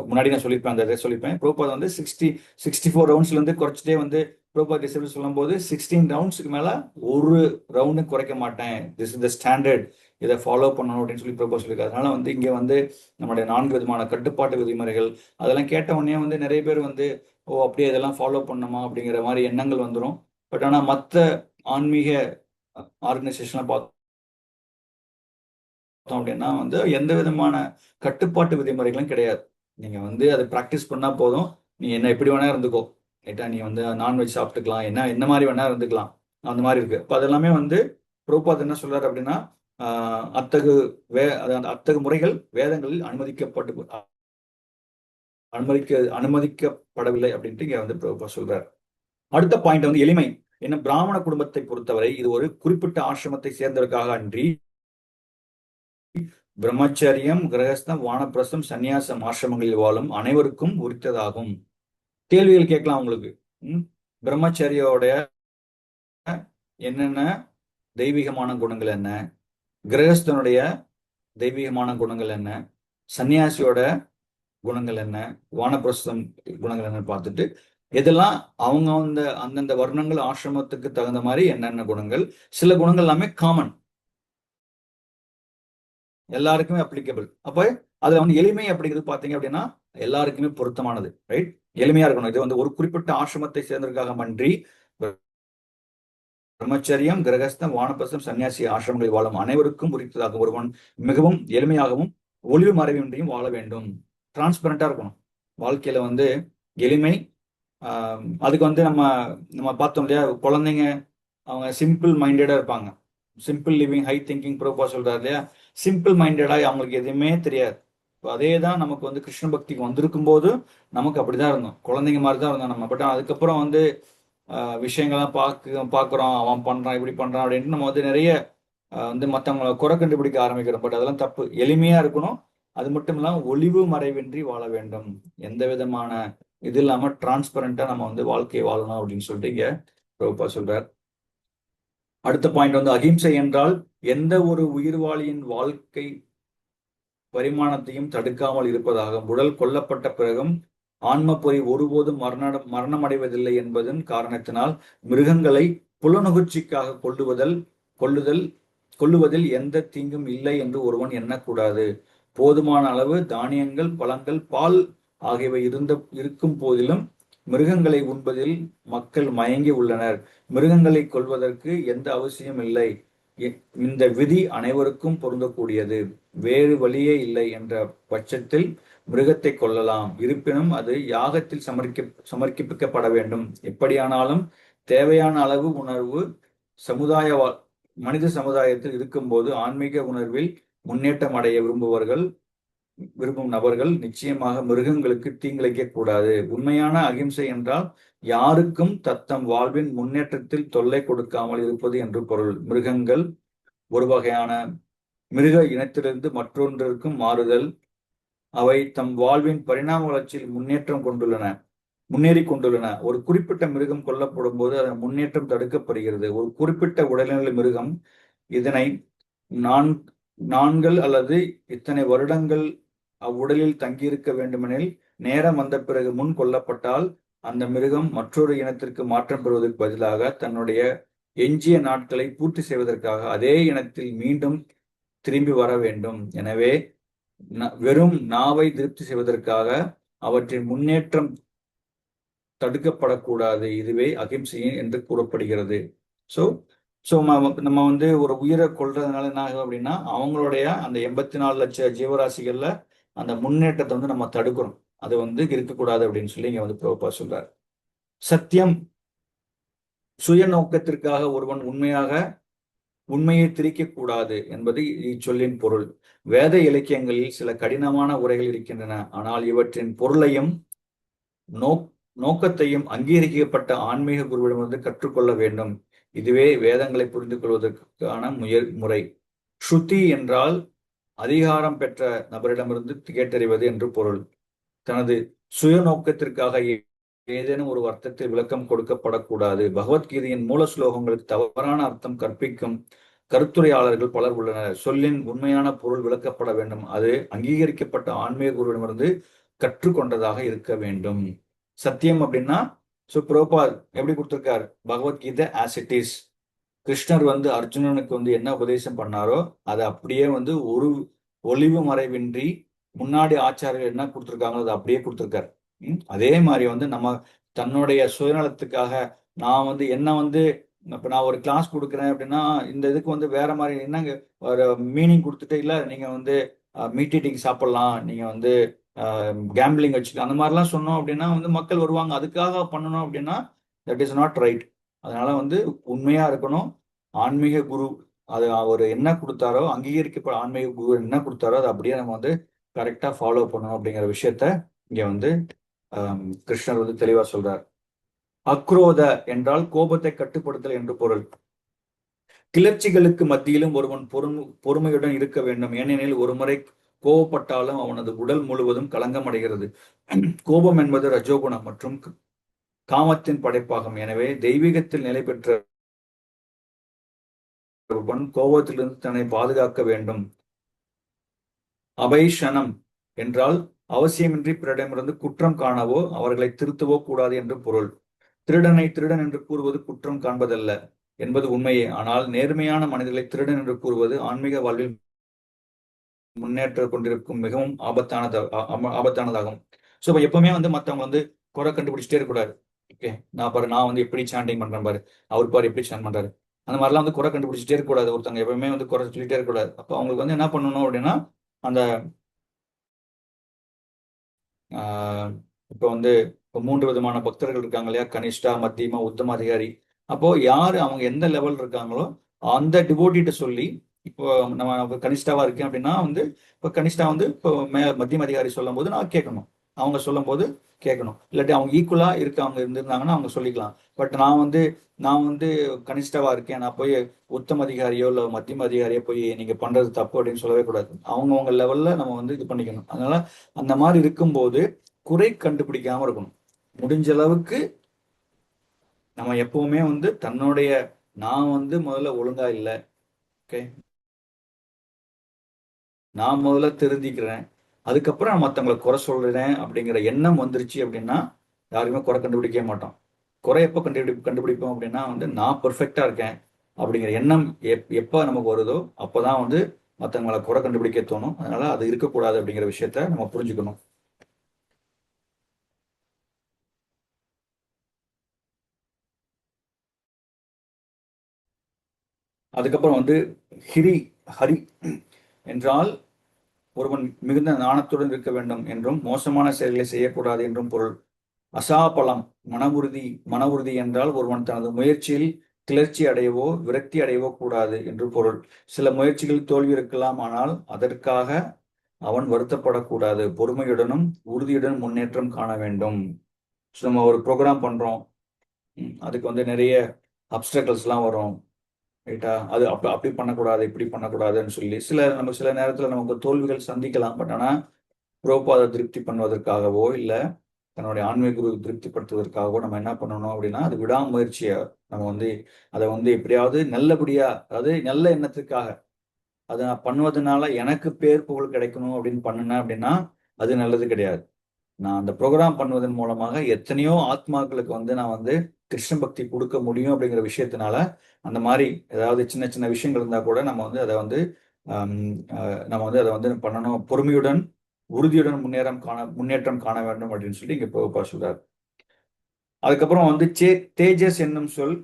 முன்னாடி நான் சொல்லியிருப்பேன், அந்த இதை சொல்லியிருப்பேன். பிரபுபாத் வந்து 64 ரவுண்ட்ஸ்ல இருந்து குறைச்சிட்டே வந்து பிரபுபாத் டிசிப்ளின் சொல்லும் போது 16 ரவுண்ட்ஸ்க்கு மேல ஒரு ரவுண்டு குறைக்க மாட்டேன், திஸ் இஸ் த ஸ்டாண்டர்ட், இதை ஃபாலோ பண்ணணும் அப்படின்னு சொல்லி பிரபுபாத் சொல்லியிருக்காரு. அதனால வந்து இங்க வந்து நம்மளுடைய 4 விதமான கட்டுப்பாட்டு விதிமுறைகள் அதெல்லாம் கேட்ட உடனே வந்து நிறைய பேர் வந்து ஓ அப்படியே இதெல்லாம் ஃபாலோ பண்ணணுமா அப்படிங்கிற மாதிரி எண்ணங்கள் வந்துடும். பட் ஆனால் மற்ற ஆன்மீக ஆர்கனைசேஷன்லாம் பார்த்தோம் அப்படின்னா வந்து எந்த விதமான கட்டுப்பாட்டு விதிமுறைகளும் கிடையாது. நீங்க வந்து அதை ப்ராக்டிஸ் பண்ணா போதும், நீ என்ன எப்படி வேணா இருந்துக்கோ. ரைட்டா? நீ வந்து நான்வெஜ் சாப்பிட்டுக்கலாம், என்ன மாதிரி வேணா இருந்துக்கலாம், அந்த மாதிரி இருக்கு. இப்போ அதெல்லாமே வந்து பிரபுபாத் என்ன சொல்றாரு அப்படின்னா அத்தகு அத்தகு முறைகள் வேதங்களில் அனுமதிக்கப்படவில்லை அப்படின்ட்டு இங்க வந்து பிரபுபாத் சொல்றாரு. அடுத்த பாயிண்ட் வந்து எளிமை. என்ன, பிராமண குடும்பத்தை பொறுத்தவரை இது ஒரு குறிப்பிட்ட ஆசிரமத்தை சேர்ந்ததற்காக அன்றி பிரம்மச்சரியம், கிரகஸ்தம், வானப்பிரஸ்தம், சந்நியாசம் ஆசிரமங்களில் வாழும் அனைவருக்கும் உரித்ததாகும். கேள்விகள் கேட்கலாம் உங்களுக்கு. பிரம்மச்சரியோட என்னென்ன தெய்வீகமான குணங்கள் என்ன, கிரகஸ்தனுடைய தெய்வீகமான குணங்கள் என்ன, சன்னியாசியோட குணங்கள் என்ன, வானப்பிரஸ்தம் குணங்கள் என்னன்னு பார்த்துட்டு இதெல்லாம் அவங்க அந்தந்த வர்ணங்கள் ஆசிரமத்துக்கு தகுந்த மாதிரி என்னென்ன குணங்கள், சில குணங்கள் எல்லாமே காமன், எல்லாருக்குமே அப்ளிகபிள். அப்ப அதுல வந்து எளிமை அப்படிங்கிறது பாத்தீங்க அப்படின்னா எல்லாருக்குமே பொருத்தமானது. ரைட்? எளிமையா இருக்கணும். இது வந்து ஒரு குறிப்பிட்ட ஆசிரமத்தை சேர்ந்ததற்காக அன்றி பிரம்மச்சரியம், கிரகஸ்தம், வானப்பிரஸ்தம், சன்னியாசி ஆசிரமங்களில் வாழும் அனைவருக்கும் உரித்ததாக ஒருவன் மிகவும் எளிமையாகவும் ஒளிவு மறைவின்றியும் வாழ வேண்டும். டிரான்ஸ்பரண்டா இருக்கணும் வாழ்க்கையில வந்து எளிமை. அதுக்கு வந்து நம்ம பார்த்தோம் இல்லையா, குழந்தைங்க அவங்க சிம்பிள் மைண்டடா இருப்பாங்க. Simple living high thinking Prabhupad சொல்றாரு இல்லையா, சிம்பிள் மைண்டடா அவங்களுக்கு எதுவுமே தெரியாது. அதே தான் நமக்கு வந்து கிருஷ்ண பக்திக்கு வந்திருக்கும் போது நமக்கு அப்படிதான் இருந்தோம், குழந்தைங்க மாதிரி தான் இருந்தோம் நம்ம. பட் அதுக்கப்புறம் வந்து விஷயங்கள்லாம் பார்க்குறோம், அவன் பண்றான் இப்படி பண்றான் அப்படின்ட்டு நம்ம வந்து நிறைய வந்து மற்றவங்களை குறை கண்டுபிடிக்க ஆரம்பிக்கிறோம். பட் அதெல்லாம் தப்பு. எளிமையா இருக்கணும். அது மட்டும் இல்லாம ஒளிவு மறைவின்றி வாழ வேண்டும். எந்த விதமான இது இல்லாம டிரான்ஸ்பரண்டா நம்ம வந்து வாழ்க்கையை வாழணும் அப்படின்னு சொல்லிட்டு இங்க பிரபுபாத் சொல்றார். அடுத்த பாயிண்ட் வந்து அகிம்சை என்றால் எந்த ஒரு உயிர்வாளியின் வாழ்க்கை பரிமாணத்தையும் தடுக்காமல் இருப்பதாகும். உடல் கொல்லப்பட்ட பிறகும் ஆன்மப்பொறி ஒருபோதும் மரணமடைவதில்லை என்பதன் காரணத்தினால் மிருகங்களை புலனுகர்ச்சிக்காக கொள்ளுவதில் எந்த தீங்கும் இல்லை என்று ஒருவன் எண்ணக்கூடாது. போதுமான அளவு தானியங்கள், பழங்கள், பால் ஆகியவை இருக்கும் போதிலும் மிருகங்களை உண்பதில் மக்கள் மயங்கி உள்ளனர். மிருகங்களை கொல்வதற்கு எந்த அவசியம் இல்லை. இந்த விதி அனைவருக்கும் பொருந்தக்கூடியது. வேறு வழியே இல்லை என்ற பட்சத்தில் மிருகத்தை கொல்லலாம். இருப்பினும் அது யாகத்தில் சமர்ப்பிக்கப்பட வேண்டும். எப்படியானாலும் தேவையான அளவு உணர்வு மனித சமுதாயத்தில் இருக்கும்போது ஆன்மீக உணர்வில் முன்னேற்றம் அடைய விரும்புபவர்கள் விரும்பும் நபர்கள் நிச்சயமாக மிருகங்களுக்கு தீங்கிழைக்க கூடாது. உண்மையான அகிம்சை என்றால் யாருக்கும் தத்தம் வாழ்வின் முன்னேற்றத்தில் தொல்லை கொடுக்காமல் இருப்பது என்று பொருள். மிருகங்கள் ஒரு வகையான மிருக இனத்திலிருந்து மற்றொன்றிற்கும் மாறுதல். அவை தம் வாழ்வின் பரிணாம வளர்ச்சியில் முன்னேறி கொண்டுள்ளன. ஒரு குறிப்பிட்ட மிருகம் கொல்லப்படும் போது அதன் முன்னேற்றம் தடுக்கப்படுகிறது. ஒரு குறிப்பிட்ட உடல்நிலை மிருகம் இதனை நான்கள் அல்லது இத்தனை வருடங்கள் அவ்வுடலில் தங்கியிருக்க வேண்டுமெனில் நேரம் வந்த பிறகு முன் கொல்லப்பட்டால் அந்த மிருகம் மற்றொரு இனத்திற்கு மாற்றம் பெறுவதற்கு பதிலாக தன்னுடைய எஞ்சிய நாட்களை பூர்த்தி செய்வதற்காக அதே இனத்தில் மீண்டும் திரும்பி வர வேண்டும். எனவே வெறும் நாவை திருப்தி செய்வதற்காக அவற்றின் முன்னேற்றம் தடுக்கப்படக்கூடாது. இதுவே அகிம்சை என்று கூறப்படுகிறது. ஸோ நம்ம வந்து ஒரு உயிரை கொல்றதுனால என்ன ஆகும் அப்படின்னா அவங்களுடைய அந்த 84 லட்சம் ஜீவராசிகள்ல அந்த முன்னேற்றத்தை வந்து நம்ம தடுக்கிறோம். அது வந்து இருக்கக்கூடாது அப்படின்னு சொல்லி இங்க வந்து பிரபுபாத் சொல்றாரு. சத்தியம், சுய நோக்கத்திற்காக ஒருவன் உண்மையை திரிக்க கூடாது என்பது இச்சொல்லின் பொருள். வேத இலக்கியங்களில் சில கடினமான உரைகள் இருக்கின்றன. ஆனால் இவற்றின் பொருளையும் நோக்கத்தையும் அங்கீகரிக்கப்பட்ட ஆன்மீக குருவிடமிருந்து கற்றுக்கொள்ள வேண்டும். இதுவே வேதங்களை புரிந்து கொள்வதற்கான முறை. ஸ்ருதி என்றால் அதிகாரம் பெற்ற நபரிடமிருந்து கேட்டறிவது என்று பொருள். தனது சுய நோக்கத்திற்காக ஏதேனும் ஒரு அர்த்தத்தில் விளக்கம் கொடுக்கப்படக்கூடாது. பகவத்கீதையின் மூல ஸ்லோகங்களுக்கு தவறான அர்த்தம் கற்பிக்கும் கருத்துரையாளர்கள் பலர் உள்ளனர். சொல்லின் உண்மையான பொருள் விளக்கப்பட வேண்டும். அது அங்கீகரிக்கப்பட்ட ஆன்மீக குருவிடமிருந்து கற்றுக்கொண்டதாக இருக்க வேண்டும். சத்தியம் அப்படின்னா பிரபுபாத் எப்படி கொடுத்திருக்கார்? Bhagavad Gita as it is. கிருஷ்ணர் வந்து அர்ஜுனனுக்கு வந்து என்ன உபதேசம் பண்ணாரோ அதை அப்படியே வந்து ஒரு ஒளிவு மறைவின்றி முன்னாடி ஆச்சாரியர்கள் என்ன கொடுத்துருக்காங்களோ அதை அப்படியே கொடுத்துருக்காரு. அதே மாதிரி வந்து நம்ம தன்னுடைய சுயநலத்துக்காக நான் வந்து இப்ப நான் ஒரு கிளாஸ் கொடுக்குறேன் அப்படின்னா இந்த இதுக்கு வந்து வேற மாதிரி என்னங்க ஒரு மீனிங் கொடுத்துட்டு இல்ல நீங்க வந்து மீட் ஈட்டிங் சாப்பிடலாம், நீங்க வந்து கேம்பிளிங் வச்சுக்கலாம், அந்த மாதிரிலாம் சொன்னோம் அப்படின்னா வந்து மக்கள் வருவாங்க. அதுக்காக பண்ணணும் அப்படின்னா தட் இஸ் நாட் ரைட். அதனால வந்து உண்மையா இருக்கணும். ஆன்மீக குரு அது அவர் என்ன கொடுத்தாரோ, அங்கீகரிக்கப்பட்ட ஆன்மீக குரு என்ன கொடுத்தாரோ அதை அப்படியே நம்ம வந்து கரெக்டா ஃபாலோ பண்ணணும் அப்படிங்கிற விஷயத்த இங்க வந்து கிருஷ்ணர் வந்து தெளிவா சொல்றார். அக்ரோத என்றால் கோபத்தை கட்டுப்படுத்தல் என்று பொருள். கிளர்ச்சிகளுக்கு மத்தியிலும் ஒருவன் பொறுமையுடன் இருக்க வேண்டும். ஏனெனில் ஒருமுறை கோபப்பட்டாலும் அவனது உடல் முழுவதும் களங்கம் அடைகிறது. கோபம் என்பது ரஜோகுணம் மற்றும் காமத்தின் படைப்பாகும். எனவே தெய்வீகத்தில் நிலை பெற்ற கோபத்திலிருந்து தன்னை பாதுகாக்க வேண்டும். அபைஷனம் என்றால் அவசியமின்றி பிறரிடமிருந்து குற்றம் காணவோ அவர்களை திருத்தவோ கூடாது என்று பொருள். திருடனை திருடன் என்று கூறுவது குற்றம் காண்பதல்ல என்பது உண்மையே. ஆனால் நேர்மையான மனிதர்களை திருடன் என்று கூறுவது ஆன்மீக வாழ்வில் முன்னேற்ற கொண்டிருக்கும் மிகவும் ஆபத்தானதாகும். ஸோ இப்போ எப்பவுமே வந்து மற்றவங்க வந்து குறை கண்டுபிடிச்சிட்டே இருக்கக்கூடாது. ஓகே, நான் வந்து எப்படி சாண்டிங் பண்றேன் பாரு, அவர் பாரு எப்படி சாண்ட் பண்றாரு, அந்த மாதிரிலாம் வந்து குறை கண்டுபிடிச்சிட்டே இருக்கக்கூடாது. ஒருத்தவங்க எப்பவுமே வந்து குறை சொல்லிட்டே இருக்கக்கூடாது. அப்போ அவங்களுக்கு வந்து என்ன பண்ணணும் அப்படின்னா அந்த இப்போ வந்து இப்போ 3 விதமான பக்தர்கள் இருக்காங்க இல்லையா, கனிஷ்டா, மத்தியமா, உத்தம அதிகாரி. அப்போ யாரு அவங்க எந்த லெவல் இருக்காங்களோ அந்த டிவோட்டிட்ட சொல்லி, இப்போ நம்ம கனிஷ்டாவா இருக்கேன் அப்படின்னா வந்து இப்போ கனிஷ்டா வந்து இப்போ மத்தியம அதிகாரி சொல்லும் போது நான் கேட்கணும், அவங்க சொல்லும் போது கேட்கணும். இல்லாட்டி அவங்க ஈக்குவலா அவங்க இருந்திருந்தாங்கன்னா அவங்க சொல்லிக்கலாம். பட் நான் வந்து கனிஷ்டாவா இருக்கேன், நான் போய் உத்தம அதிகாரியோ இல்லை மத்தியம அதிகாரியோ போய் நீங்க பண்றது தப்பு அப்படின்னு சொல்லவே கூடாது. அவங்கவுங்க லெவல்ல நம்ம வந்து இது பண்ணிக்கணும். அதனால அந்த மாதிரி இருக்கும்போது குறை கண்டுபிடிக்காம இருக்கணும். முடிஞ்ச அளவுக்கு நம்ம எப்பவுமே வந்து தன்னுடைய நான் வந்து முதல்ல ஒழுங்கா இல்லை, ஓகே, நான் முதல்ல திருந்திக்கிறேன், அதுக்கப்புறம் நான் மற்றவங்களை குறை சொல்றேன் அப்படிங்கிற எண்ணம் வந்துருச்சு அப்படின்னா யாருமே குறை கண்டுபிடிக்கவே மாட்டோம். குறை எப்போ கண்டுபிடிப்போம் அப்படின்னா வந்து நான் பெர்ஃபெக்டா இருக்கேன் அப்படிங்கிற எண்ணம் எப்போ நமக்கு வருதோ அப்போதான் வந்து மற்றவங்களை குறை கண்டுபிடிக்க தோணும். அதனால அது இருக்கக்கூடாது அப்படிங்கிற விஷயத்த நம்ம புரிஞ்சுக்கணும். அதுக்கப்புறம் வந்து ஹரி என்றால் ஒருவன் மிகுந்த நாணத்துடன் இருக்க வேண்டும் என்றும் மோசமான செயல்களை செய்யக்கூடாது என்றும் பொருள். அசாபலம் மன உறுதி என்றால் ஒருவன் தனது முயற்சியில் கிளர்ச்சி அடையவோ விரக்தி அடையவோ கூடாது என்று பொருள். சில முயற்சிகள் தோல்வி இருக்கலாம், ஆனால் அதற்காக அவன் வருத்தப்படக்கூடாது, பொறுமையுடனும் உறுதியுடன் முன்னேற்றம் காண வேண்டும். ஸோ நம்ம ஒரு ப்ரோக்ராம் பண்றோம், அதுக்கு வந்து நிறைய அப்டக்கல்ஸ்லாம் வரும், ரைட்டா? அது அப்படி பண்ணக்கூடாது, இப்படி பண்ணக்கூடாதுன்னு சொல்லி சில நேரத்தில் நமக்கு தோல்விகள் சந்திக்கலாம். பட் ஆனால் புரோபாதை திருப்தி பண்ணுவதற்காகவோ இல்லை தன்னுடைய ஆன்மீக குரு திருப்திப்படுத்துவதற்காகவோ நம்ம என்ன பண்ணணும் அப்படின்னா, அது விடாமுயற்சியை நம்ம வந்து அதை வந்து எப்படியாவது நல்லபடியா, அதாவது நல்ல எண்ணத்துக்காக அதை நான் பண்ணுவதனால எனக்கு பேர் புகழ் கிடைக்கணும் அப்படின்னு பண்ணினேன் அப்படின்னா அது நல்லது கிடையாது. நான் அந்த ப்ரோக்ராம் பண்ணுவதன் மூலமாக எத்தனையோ ஆத்மாக்களுக்கு வந்து நான் வந்து கிருஷ்ண பக்தி கொடுக்க முடியும் அப்படிங்கிற விஷயத்தினால அந்த மாதிரி ஏதாவது சின்ன சின்ன விஷயங்கள் இருந்தா கூட நம்ம வந்து அதை வந்து நம்ம வந்து அதை வந்து பண்ணணும். பொறுமையுடன் உறுதியுடன் முன்னேற்றம் காண வேண்டும் அப்படின்னு சொல்லி இங்க பிரபுபா சொல்றார். அதுக்கப்புறம் வந்து தேஜஸ் என்னும் சொல்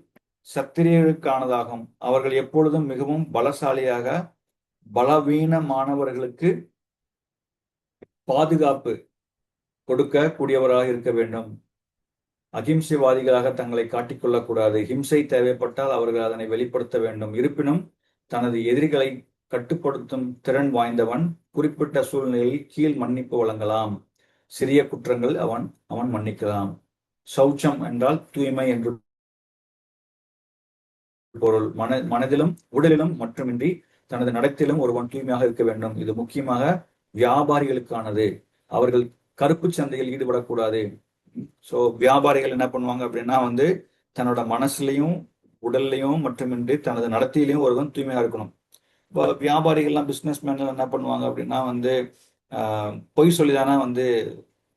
சத்திரியர்களுக்கானதாகும். அவர்கள் எப்பொழுதும் மிகவும் பலசாலியாக பலவீனமானவர்களுக்கு பாதுகாப்பு கொடுக்க கூடியவராக இருக்க வேண்டும். அகிம்சைவாதிகளாக தங்களை காட்டிக்கொள்ளக்கூடாது. ஹிம்சை தேவைப்பட்டால் அவர்கள் அதனை வெளிப்படுத்த வேண்டும். இருப்பினும் தனது எதிரிகளை கட்டுப்படுத்தும் திறன் வாய்ந்தவன் குறிப்பிட்ட சூழ்நிலையில் கீழ் மன்னிப்பு வழங்கலாம். சிறிய குற்றங்கள் அவன் மன்னிக்கலாம். சௌச்சம் என்றால் தூய்மை என்று பொருள். மனதிலும் உடலிலும் மட்டுமின்றி தனது நடத்திலும் ஒருவன் தூய்மையாக இருக்க வேண்டும். இது முக்கியமாக வியாபாரிகளுக்கானது. அவர்கள் கருப்பு சந்தையில் ஈடுபடக்கூடாது. ஸோ வியாபாரிகள் என்ன பண்ணுவாங்க அப்படின்னா வந்து தன்னோட மனசுலையும் உடல்லையும் மட்டுமின்றி தனது நடத்தையிலையும் ஒருவன் தூய்மையா இருக்கணும். இப்போ வியாபாரிகள்லாம் பிஸ்னஸ் மேன்கள் என்ன பண்ணுவாங்க அப்படின்னா வந்து பொய் சொல்லிதானே வந்து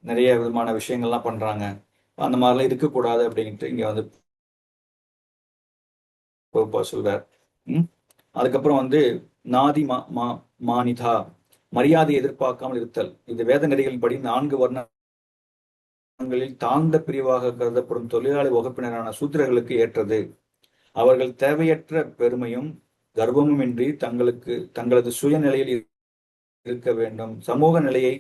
நிறைய விதமான விஷயங்கள்லாம் பண்றாங்க. அந்த மாதிரிலாம் இருக்கக்கூடாது அப்படின்ட்டு இங்க வந்து சொல்றார். அதுக்கப்புறம் வந்து நாதி மானிதா, மரியாதை எதிர்பார்க்காமல் இருத்தல். இது வேத நெறிகளின்படி 4 வர்ணங்களில் தாழ்ந்த பிரிவாக கருதப்படும் தொழிலாளி வகுப்பினரான சூத்திரர்களுக்கு ஏற்றது. அவர்கள் தேவையற்ற பெருமையும் கர்வமும் இன்றி தங்களது சுயநிலையில் இருக்க வேண்டும். சமூக நிலையை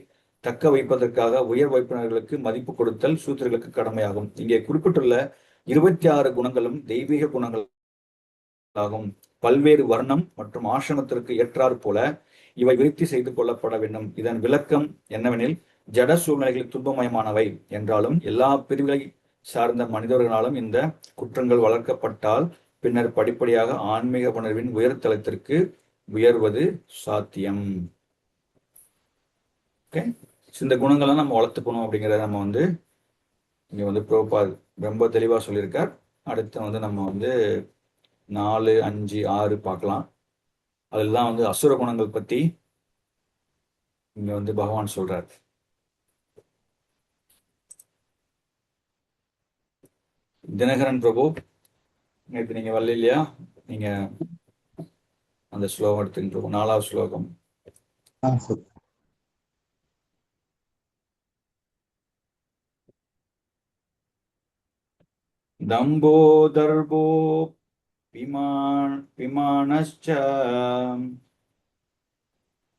தக்க வைப்பதற்காக உயர் வைப்பினர்களுக்கு மதிப்பு கொடுத்தல் சூத்திரர்களுக்கு கடமையாகும். இங்கே குறிப்பிட்டுள்ள 26 குணங்களும் தெய்வீக குணங்கள் ஆகும். பல்வேறு வர்ணம் மற்றும் ஆசிரமத்திற்கு ஏற்றாற் போல இவை விருத்தி செய்து கொள்ளப்பட வேண்டும். இதன் விளக்கம் என்னவெனில், ஜட சூழ்நிலைகள் துன்பமயமானவை என்றாலும் எல்லா பிரிவுகளை சார்ந்த மனிதர்களாலும் இந்த குற்றங்கள் வளர்க்கப்பட்டால் பின்னர் படிப்படியாக ஆன்மீக உணர்வின் உயர்தளத்திற்கு உயர்வது சாத்தியம். ஓகே, இந்த குணங்கள்லாம் நம்ம வளர்த்துக்கணும் அப்படிங்கிறத நம்ம வந்து இங்க வந்து பிரபுபாத் ரொம்ப தெளிவா சொல்லியிருக்கார். அடுத்து வந்து நம்ம வந்து 4, 5, 6 பார்க்கலாம். அதெல்லாம் வந்து அசுர குணங்கள் பத்தி இங்க வந்து பகவான் சொல்றார். தினகரன் பிரபு, நேற்று நீங்க வரல இல்லையா? நீங்க அந்த ஸ்லோகம் எடுத்துங்க பிரபு, 4வது ஸ்லோகம். தம்போ தர்போ பிமானश्च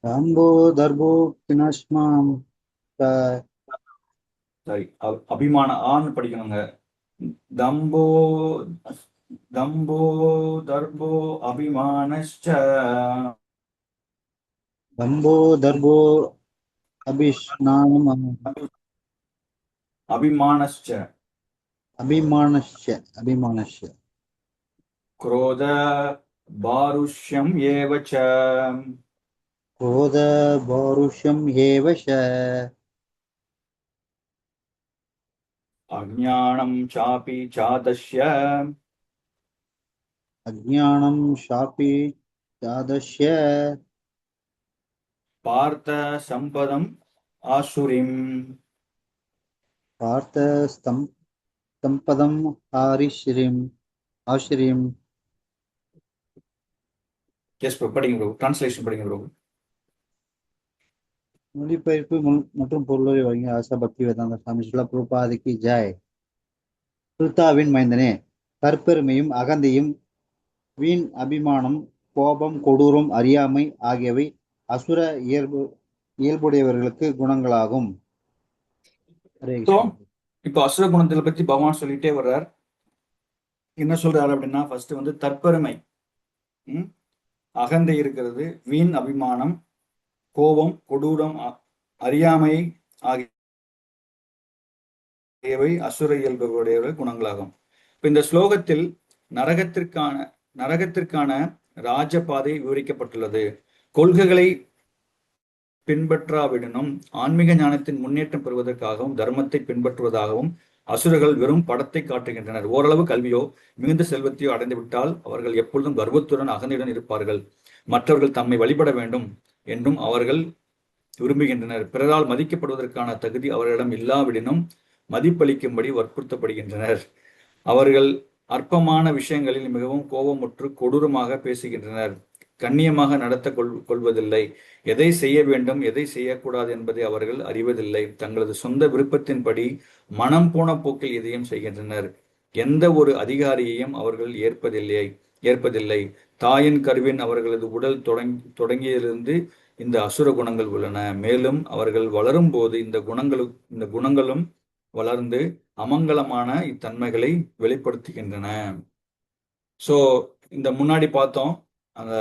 தம்போ தர்போ பினஷ்மாம் சாரி அபிமான ஆன்னு படிக்கணுங்க. தம்போ தர்போ அபிமானश्च தம்போ தர்போ அபிமானश्च क्रोध बारुष्यम् एव च अज्ञानं चापि चादस्य पार्थ सम्पदम् आसुरीम् ஆசிரியம். எஸ் ப்ரோ, படிங்க ப்ரோ, டிரான்ஸ்லேஷன் படிங்க ப்ரோ. மொழிபெயர்ப்பு மற்றும் பொருளுரை வழங்கிய ஆசா பக்தி வேதாந்த சுவாமி ஸ்ரீல பிரபுபாதிக்கு ஜெய். சுல்தாவின் மைந்தனே, தற்பெருமையும் அகந்தையும் வீண் அபிமானம், கோபம், கொடூரம், அறியாமை ஆகியவை அசுர இயல்புடையவர்களுக்கு குணங்களாகும். இப்போ அசுர குணத்தை பத்தி பகவான் சொல்லிட்டே வர்றார். என்ன சொல்றாரு அப்படின்னா, ஃபர்ஸ்ட் வந்து தற்பெருமை, அகந்தை இருக்கிறது, வீண் அபிமானம், கோபம், கொடூரம், அறியாமை ஆகியவை அசுர இயல்புடைய குணங்களாகும். இப்ப இந்த ஸ்லோகத்தில் நரகத்திற்கான ராஜபாதை விவரிக்கப்பட்டுள்ளது. கொள்கைகளை பின்பற்றாவிடனும் ஆன்மீக ஞானத்தின் முன்னேற்றம் பெறுவதற்காகவும் தர்மத்தை பின்பற்றுவதாகவும் அசுரர்கள் வெறும் படத்தை காட்டுகின்றனர். ஓரளவு கல்வியோ மிகுந்த செல்வத்தையோ அடைந்து விட்டால் அவர்கள் எப்பொழுதும் கர்வத்துடன் அகந்தையுடன் இருப்பார்கள். மற்றவர்கள் தம்மை வழிபட வேண்டும் என்றும் அவர்கள் விரும்புகின்றனர். பிறரால் மதிக்கப்படுவதற்கான தகுதி அவர்களிடம் இல்லாவிடனும் மதிப்பளிக்கும்படி வற்புறுத்தப்படுகின்றனர். அவர்கள் அற்பமான விஷயங்களில் மிகவும் கோபமுற்று கொடூரமாக பேசுகின்றனர். கண்ணியமாக நடத்த கொள்வதில்லை. எதை செய்ய வேண்டும், எதை செய்யக்கூடாது என்பதை அவர்கள் அறிவதில்லை. தங்களது சொந்த விருப்பத்தின்படி மனம் போன போக்கில் எதையும் செய்கின்றனர். எந்த ஒரு அதிகாரியையும் அவர்கள் ஏற்பதில்லை. தாயின் கருவின் அவர்களது உடல் தொடங்கியதிலிருந்து இந்த அசுர குணங்கள் உள்ளன. மேலும் அவர்கள் வளரும் போது இந்த குணங்களும் வளர்ந்து அமங்கலமான இத்தன்மைகளை வெளிப்படுத்துகின்றன. சோ இந்த முன்னாடி பார்த்தோம், அந்த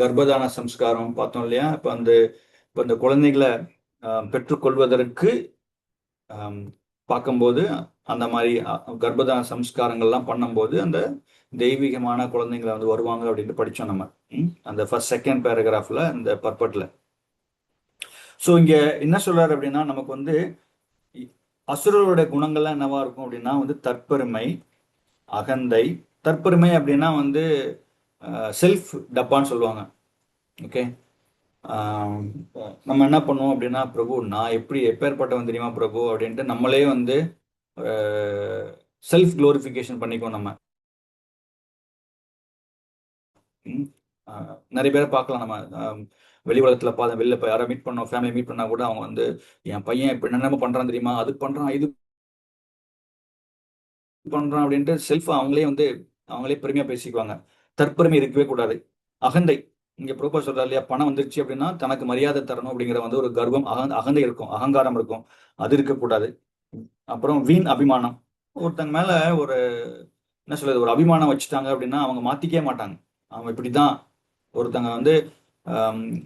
கர்ப்பதான சம்ஸ்காரம் பார்த்தோம் இல்லையா? இப்ப இந்த குழந்தைகளை பெற்றுக்கொள்வதற்கு பார்க்கும்போது அந்த மாதிரி கர்ப்பதான சம்ஸ்காரங்கள்லாம் பண்ணும்போது அந்த தெய்வீகமான குழந்தைங்களை வந்து வருவாங்க அப்படின்னு படிச்சோம் நம்ம அந்த ஃபர்ஸ்ட் செகண்ட் பேராகிராஃப்ல இந்த பர்பட்ல. ஸோ இங்க என்ன சொல்றாரு அப்படின்னா, நமக்கு வந்து அசுரருடைய குணங்கள்லாம் என்னவா இருக்கும் அப்படின்னா வந்து தற்பெருமை, அகந்தை. தற்பெருமை அப்படின்னா வந்து செல்ஃப் டப்பான்னு சொல்லுவாங்க. ஓகே, நம்ம என்ன பண்ணுவோம் அப்படின்னா, பிரபு நான் எப்பேற்பட்டவன் தெரியுமா பிரபு அப்படின்ட்டு நம்மளே வந்து செல்ஃப் குளோரிஃபிகேஷன் பண்ணிக்குவோம் நம்ம. நிறைய பேரை பார்க்கலாம் நம்ம வெளி உலகத்துல வெளில போய் யாரை மீட் பண்ணோம், ஃபேமிலி மீட் பண்ணா கூட அவங்க வந்து என் பையன் இப்ப என்னென்ன பண்றான் தெரியுமா, அது பண்றான் இது பண்றான் அப்படின்ட்டு செல்ஃப் அவங்களே பெருமையா பேசிக்குவாங்க. தற்பெருமை இருக்கவே கூடாது. அகந்தை, இங்க ப்ரோபா சொல்றா இல்லையா, பணம் வந்துருச்சு அப்படின்னா தனக்கு மரியாதை தரணும் அப்படிங்கிற வந்து ஒரு கர்வம், அகந்தை இருக்கும், அகங்காரம் இருக்கும், அது இருக்கக்கூடாது. அப்புறம் வீண் அபிமானம். ஒருத்தங்க மேல ஒரு என்ன சொல்றது, ஒரு அபிமானம் வச்சுட்டாங்க அப்படின்னா அவங்க மாத்திக்கவே மாட்டாங்க. அவங்க இப்படிதான். ஒருத்தங்க வந்து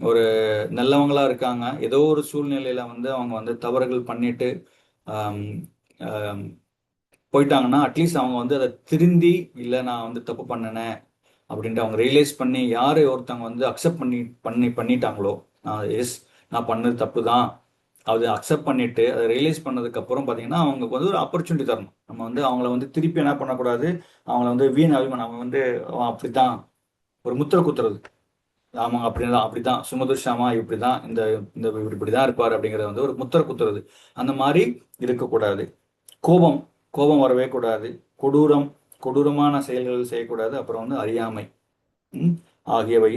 ஒரு நல்லவங்களா இருக்காங்க, ஏதோ ஒரு சூழ்நிலையில வந்து அவங்க வந்து தவறுகள் பண்ணிட்டு போயிட்டாங்கன்னா அட்லீஸ்ட் அவங்க வந்து அதை திருந்தி இல்லை நான் வந்து தப்பு பண்ணினேன் அப்படின்ட்டு அவங்க ரியலைஸ் பண்ணி யாரு ஒருத்தவங்க வந்து அக்செப்ட் பண்ணிட்டாங்களோ, நான் பண்ணது தப்பு தான், அது அக்செப்ட் பண்ணிட்டு அதை ரியலைஸ் பண்ணதுக்கு அப்புறம் பார்த்தீங்கன்னா அவங்களுக்கு வந்து ஒரு ஆப்பர்ச்சுனிட்டி தரணும். நம்ம வந்து அவங்கள வந்து திருப்பி என்ன பண்ணக்கூடாது, அவங்கள வந்து வீண் அபிமானம், அவங்க வந்து அப்படித்தான் ஒரு முத்திரை குத்துறது, ஆமாங்க அப்படிதான் சுமதுர் ஷாமா இப்படிதான் இந்த இந்த இப்படிதான் இருப்பார் அப்படிங்கறத வந்து ஒரு முத்திரை குத்துறது, அந்த மாதிரி இருக்கக்கூடாது. கோபம் வரவே கூடாது. கொடூரமான செயல்கள் செய்யக்கூடாது. அப்புறம் வந்து அறியாமை ஆகியவை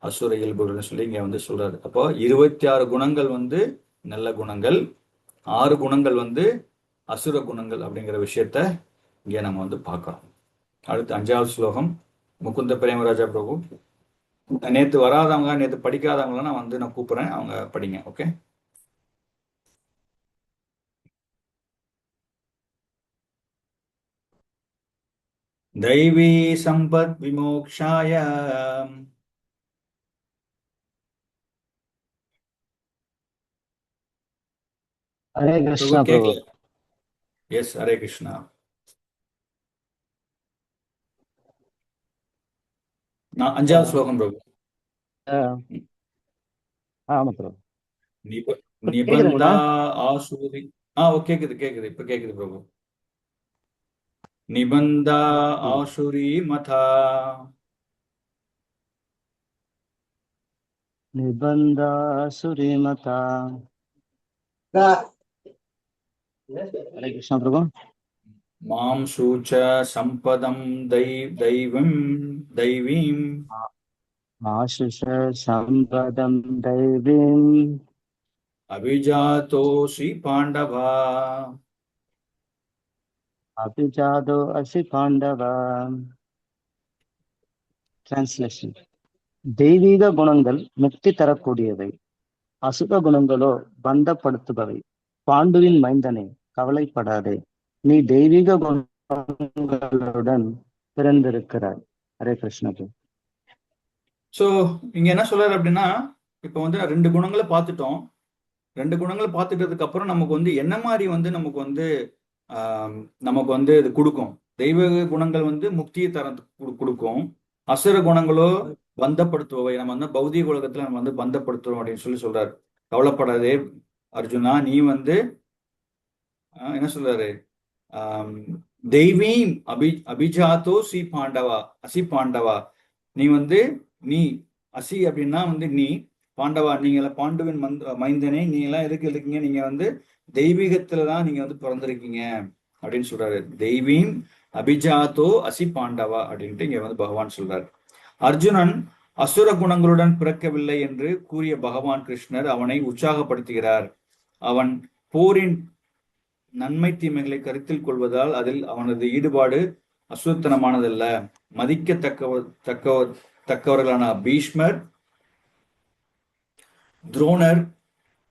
அசுர இயல்புகள்னு சொல்லி இங்க வந்து சொல்றாரு. அப்போ 26 குணங்கள் வந்து நல்ல குணங்கள், 6 குணங்கள் வந்து அசுர குணங்கள் அப்படிங்கிற விஷயத்த இங்க நம்ம வந்து பார்க்கிறோம். அடுத்து 5வது ஸ்லோகம். முகுந்த பிரேமராஜா பிரபு, நேத்து வராதவங்க, நேத்து படிக்காதவங்கள நான் கூப்பிடுறேன், அவங்க படிங்க. ஓகே. दैवी संपद विमोक्षाय हरे कृष्णा प्रभु. यस, हरे कृष्णा. நான் 5வது ஸ்லோகம் பிரபு. ஆமா பிரபு. நிபந்தா ஆசூரி. கேக்குது இப்ப கேக்குது பிரபு. நிபந்தா ஆசுரி மதா நிபந்தா சுரிமதா. ஹரே கிருஷ்ணா பிரபு. மாம் சூச்ச சம்பதம் தைவீம் ஆசுஷ சம்பதம் தைவீம் அபிஜாதோசி பாண்டவா அபிஜாதோ அசி பாண்டவா. டிரான்ஸ்லேஷன். தெய்வீக குணங்கள் முக்தி தரக்கூடியவை, அசுர குணங்களோ பந்தப்படுத்துபவை. பாண்டுவின் மைந்தனே, கவலைப்படாதே, நீ தெய்வீக குணங்களுடன் பிறந்திருக்கிறாய். ஹரே கிருஷ்ணா. சோ இங்க என்ன சொல்றாரு அப்படின்னா, இப்போ வந்து 2 குணங்களை பார்த்துட்டோம். 2 குணங்களை பார்த்துட்டதுக்கு அப்புறம் நமக்கு வந்து என்ன மாதிரி வந்து நமக்கு வந்து நமக்கு வந்து இது கொடுக்கும். தெய்வ குணங்கள் வந்து முக்தியை தர கொடுக்கும். அசுர குணங்களோ பந்தப்படுத்துபவை. நம்ம வந்து பௌதிக உலகத்துல நம்ம வந்து பந்தப்படுத்துறோம் அப்படின்னு சொல்றாரு. கவலைப்படாதே அர்ஜுனா, நீ வந்து என்ன சொல்றாரு, தெய்வீம் அபிஜாத்தோ சி பாண்டவா அசி பாண்டவா. நீ வந்து நீ அசி அப்படின்னா வந்து நீ பாண்டவா, நீங்க பாண்டுவின் மைந்தனே, நீ எல்லாம் இருக்கீங்க, நீங்க வந்து தெய்வீகத்துலதான் நீங்க வந்து பிறந்திருக்கீங்க அப்படின்னு சொல்றாரு. தெய்வீம் அபிஜாத்தோ அசி பாண்டவா அப்படின்ட்டு இங்க வந்து பகவான் சொல்றாரு. அர்ஜுனன் அசுர குணங்களுடன் பிறக்கவில்லை என்று கூறிய பகவான் கிருஷ்ணர் அவனை உற்சாகப்படுத்துகிறார். அவன் போரின் நன்மை தீமைகளை கருத்தில் கொள்வதால் அதில் அவனது ஈடுபாடு அசுத்தனமானதல்ல. மதிக்கத்தக்கவர்களான பீஷ்மர், துரோணர்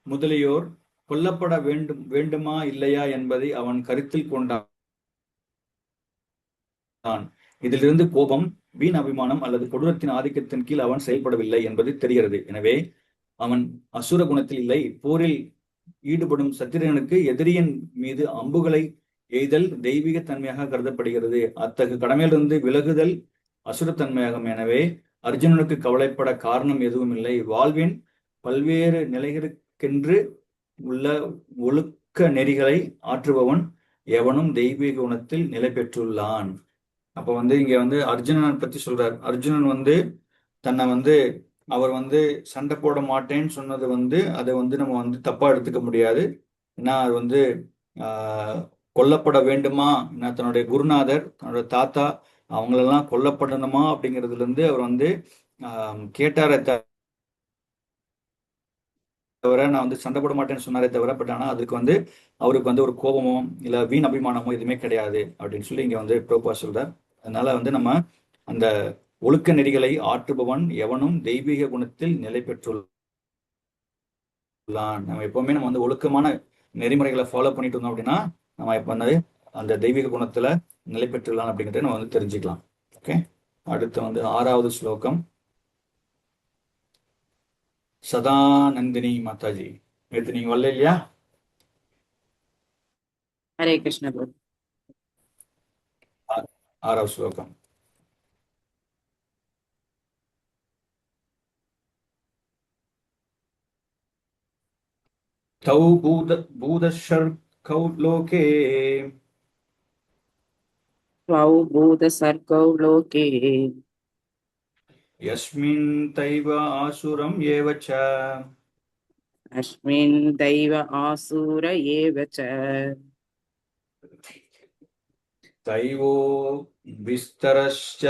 முதலியோர் கொல்லப்பட வேண்டுமா இல்லையா என்பதை அவன் கருத்தில் கொண்டான். இதிலிருந்து கோபம், வீண் அபிமானம் அல்லது கொடூரத்தின் ஆதிக்கத்தின் கீழ் அவன் செயல்படவில்லை என்பது தெரிகிறது. எனவே அவன் அசுர குணத்தில் இல்லை. போரில் ஈடுபடும் சத்திரியனுக்கு எதிரியின் மீது அம்புகளை எய்தல் தெய்வீக தன்மையாக கருதப்படுகிறது. அத்தகைய கடமையிலிருந்து விலகுதல் அசுரத்தன்மையாகும். எனவே அர்ஜுனனுக்கு கவலைப்பட காரணம் எதுவும் இல்லை. வாழ்வின் பல்வேறு நிலைகளுக்கென்று உள்ள ஒழுக்க நெறிகளை ஆற்றுபவன் எவனும் தெய்வீக குணத்தில் நிலை பெற்றுள்ளான். அப்ப வந்து இங்க வந்து அர்ஜுனன் பத்தி சொல்றார். அர்ஜுனன் வந்து தன்னை வந்து அவர் வந்து சண்டை போட மாட்டேன்னு சொன்னது வந்து அதை வந்து நம்ம வந்து தப்பா எடுத்துக்க முடியாது. ஏன்னா அது வந்து கொல்லப்பட வேண்டுமா, தன்னுடைய குருநாதர், தன்னுடைய தாத்தா அவங்களெல்லாம் கொல்லப்படணுமா அப்படிங்கிறதுல இருந்து அவர் வந்து கேட்டாரே தவிர, நான் வந்து சண்டை போட மாட்டேன்னு சொன்னாரே தவிர, பட் ஆனா அதுக்கு வந்து அவருக்கு வந்து ஒரு கோபமோ இல்ல வீண் அபிமானமோ எதுவுமே கிடையாது அப்படின்னு சொல்லி இங்க வந்து பிரபுபா சொல்றார். அதனால வந்து நம்ம அந்த ஒழுக்க நெறிகளை ஆற்றுபவன் எவனும் தெய்வீக குணத்தில் நிலை பெற்றுள்ளான். நம்ம எப்பவுமே நம்ம வந்து ஒழுக்கமான நெறிமுறைகளை ஃபாலோ பண்ணிட்டு இருந்தோம் அப்படின்னா நம்ம இப்ப வந்து அந்த தெய்வீக குணத்துல நிலை பெற்றுள்ளான் அப்படிங்கிறத நம்ம வந்து தெரிஞ்சுக்கலாம். ஓகே, அடுத்து வந்து 6வது ஸ்லோகம். சதானந்தினி மாதாஜி, நேற்று நீங்க வரல இல்லையா? ஹரே கிருஷ்ண பிரபு. 6வது ஸ்லோகம். தௌ பூதசர்கௌ லோகே த்வௌ பூதசர்கௌ லோகே யஸ்மின் தைவ ஆசுரம் ஏவ ச அஸ்மின் தைவ ஆசூர ஏவ ச தைவோ விஸ்தரஸ்ச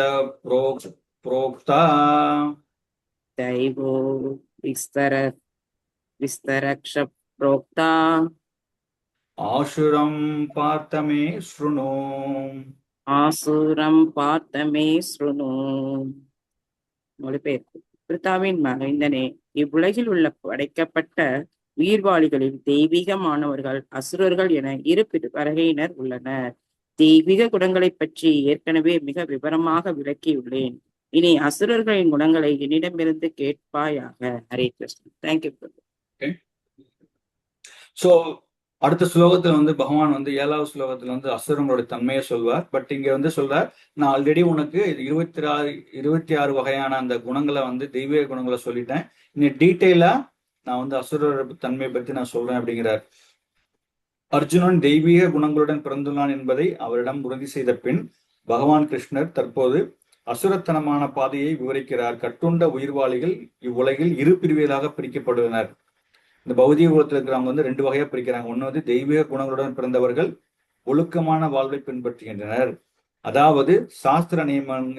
ப்ரோக்தா தைவோ விஸ்தரக்ஷ ப்ரோக்தா ஆசுரம் பார்த்தமே ஸ்ருணு. ஆசூரம் பார்த்தமே ஸ்ருணு. மொழிபெயர்ப்பு. பிரித்தாவின் மைந்தனே, இவ்வுலகில் உள்ள படைக்கப்பட்ட உயிர்வாளிகளில் தெய்வீகமானவர்கள், அசுரர்கள் என இரு வகையினர் உள்ளனர். தெய்வீக குணங்களை பற்றி ஏற்கனவே மிக விவரமாக விளக்கியுள்ளேன். இனி அசுரர்களின் குணங்களை என்னிடமிருந்து கேட்பாயாக. ஹரே கிருஷ்ணன். தேங்க்யூ. சோ அடுத்த ஸ்லோகத்துல வந்து பகவான் வந்து 7வது ஸ்லோகத்துல வந்து அசுரங்களோட தன்மையை சொல்வார். பட் இங்க வந்து சொல்றார், நான் ஆல்ரெடி உனக்கு 26 வகையான அந்த குணங்களை வந்து தெய்வீக குணங்களை சொல்லிட்டேன். இனி டீட்டெயிலா நான் வந்து அசுரர் தன்மையை பத்தி நான் சொல்றேன் அப்படிங்கிறார். அர்ஜுனன் தெய்வீக குணங்களுடன் பிறந்துள்ளான் என்பதை அவரிடம் உறுதி செய்த பின் பகவான் கிருஷ்ணர் தற்போது அசுரத்தனமான பாதையை விவரிக்கிறார். கட்டுண்ட உயிர்வாளிகள் இவ்வுலகில் இரு பிரிவுகளாக பிரிக்கப்படுவர். இந்த பௌதிக குலத்தில் இருக்கிறவங்க வந்து 2 வகையா பிரிக்கிறாங்க. ஒண்ணு வந்து தெய்வீக குணங்களுடன் பிறந்தவர்கள் ஒழுக்கமான வாழ்வை பின்பற்றுகின்றனர். அதாவது சாஸ்திர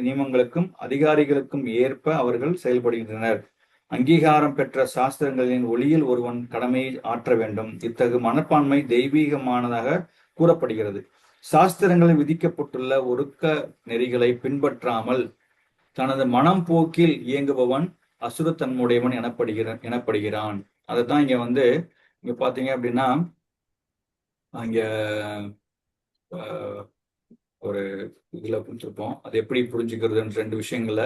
நியமங்களுக்கும் அதிகாரிகளுக்கும் ஏற்ப அவர்கள் செயல்படுகின்றனர். அங்கீகாரம் பெற்ற சாஸ்திரங்களின் ஒளியில் ஒருவன் கடமையை ஆற்ற வேண்டும். இத்தகு மனப்பான்மை தெய்வீகமானதாக கூறப்படுகிறது. சாஸ்திரங்களில் விதிக்கப்பட்டுள்ள ஒழுக்க நெறிகளை பின்பற்றாமல் தனது மனம் போக்கில் இயங்குபவன் அசுரத்தன்மையுடையவன் எனப்படுகிறான். அதைத்தான் இங்க வந்து இங்க பாத்தீங்க அப்படின்னா அங்க ஒரு இதுல கொடுத்துருப்போம். அது எப்படி புரிஞ்சுக்கிறதுன்னு 2 விஷயங்கள்ல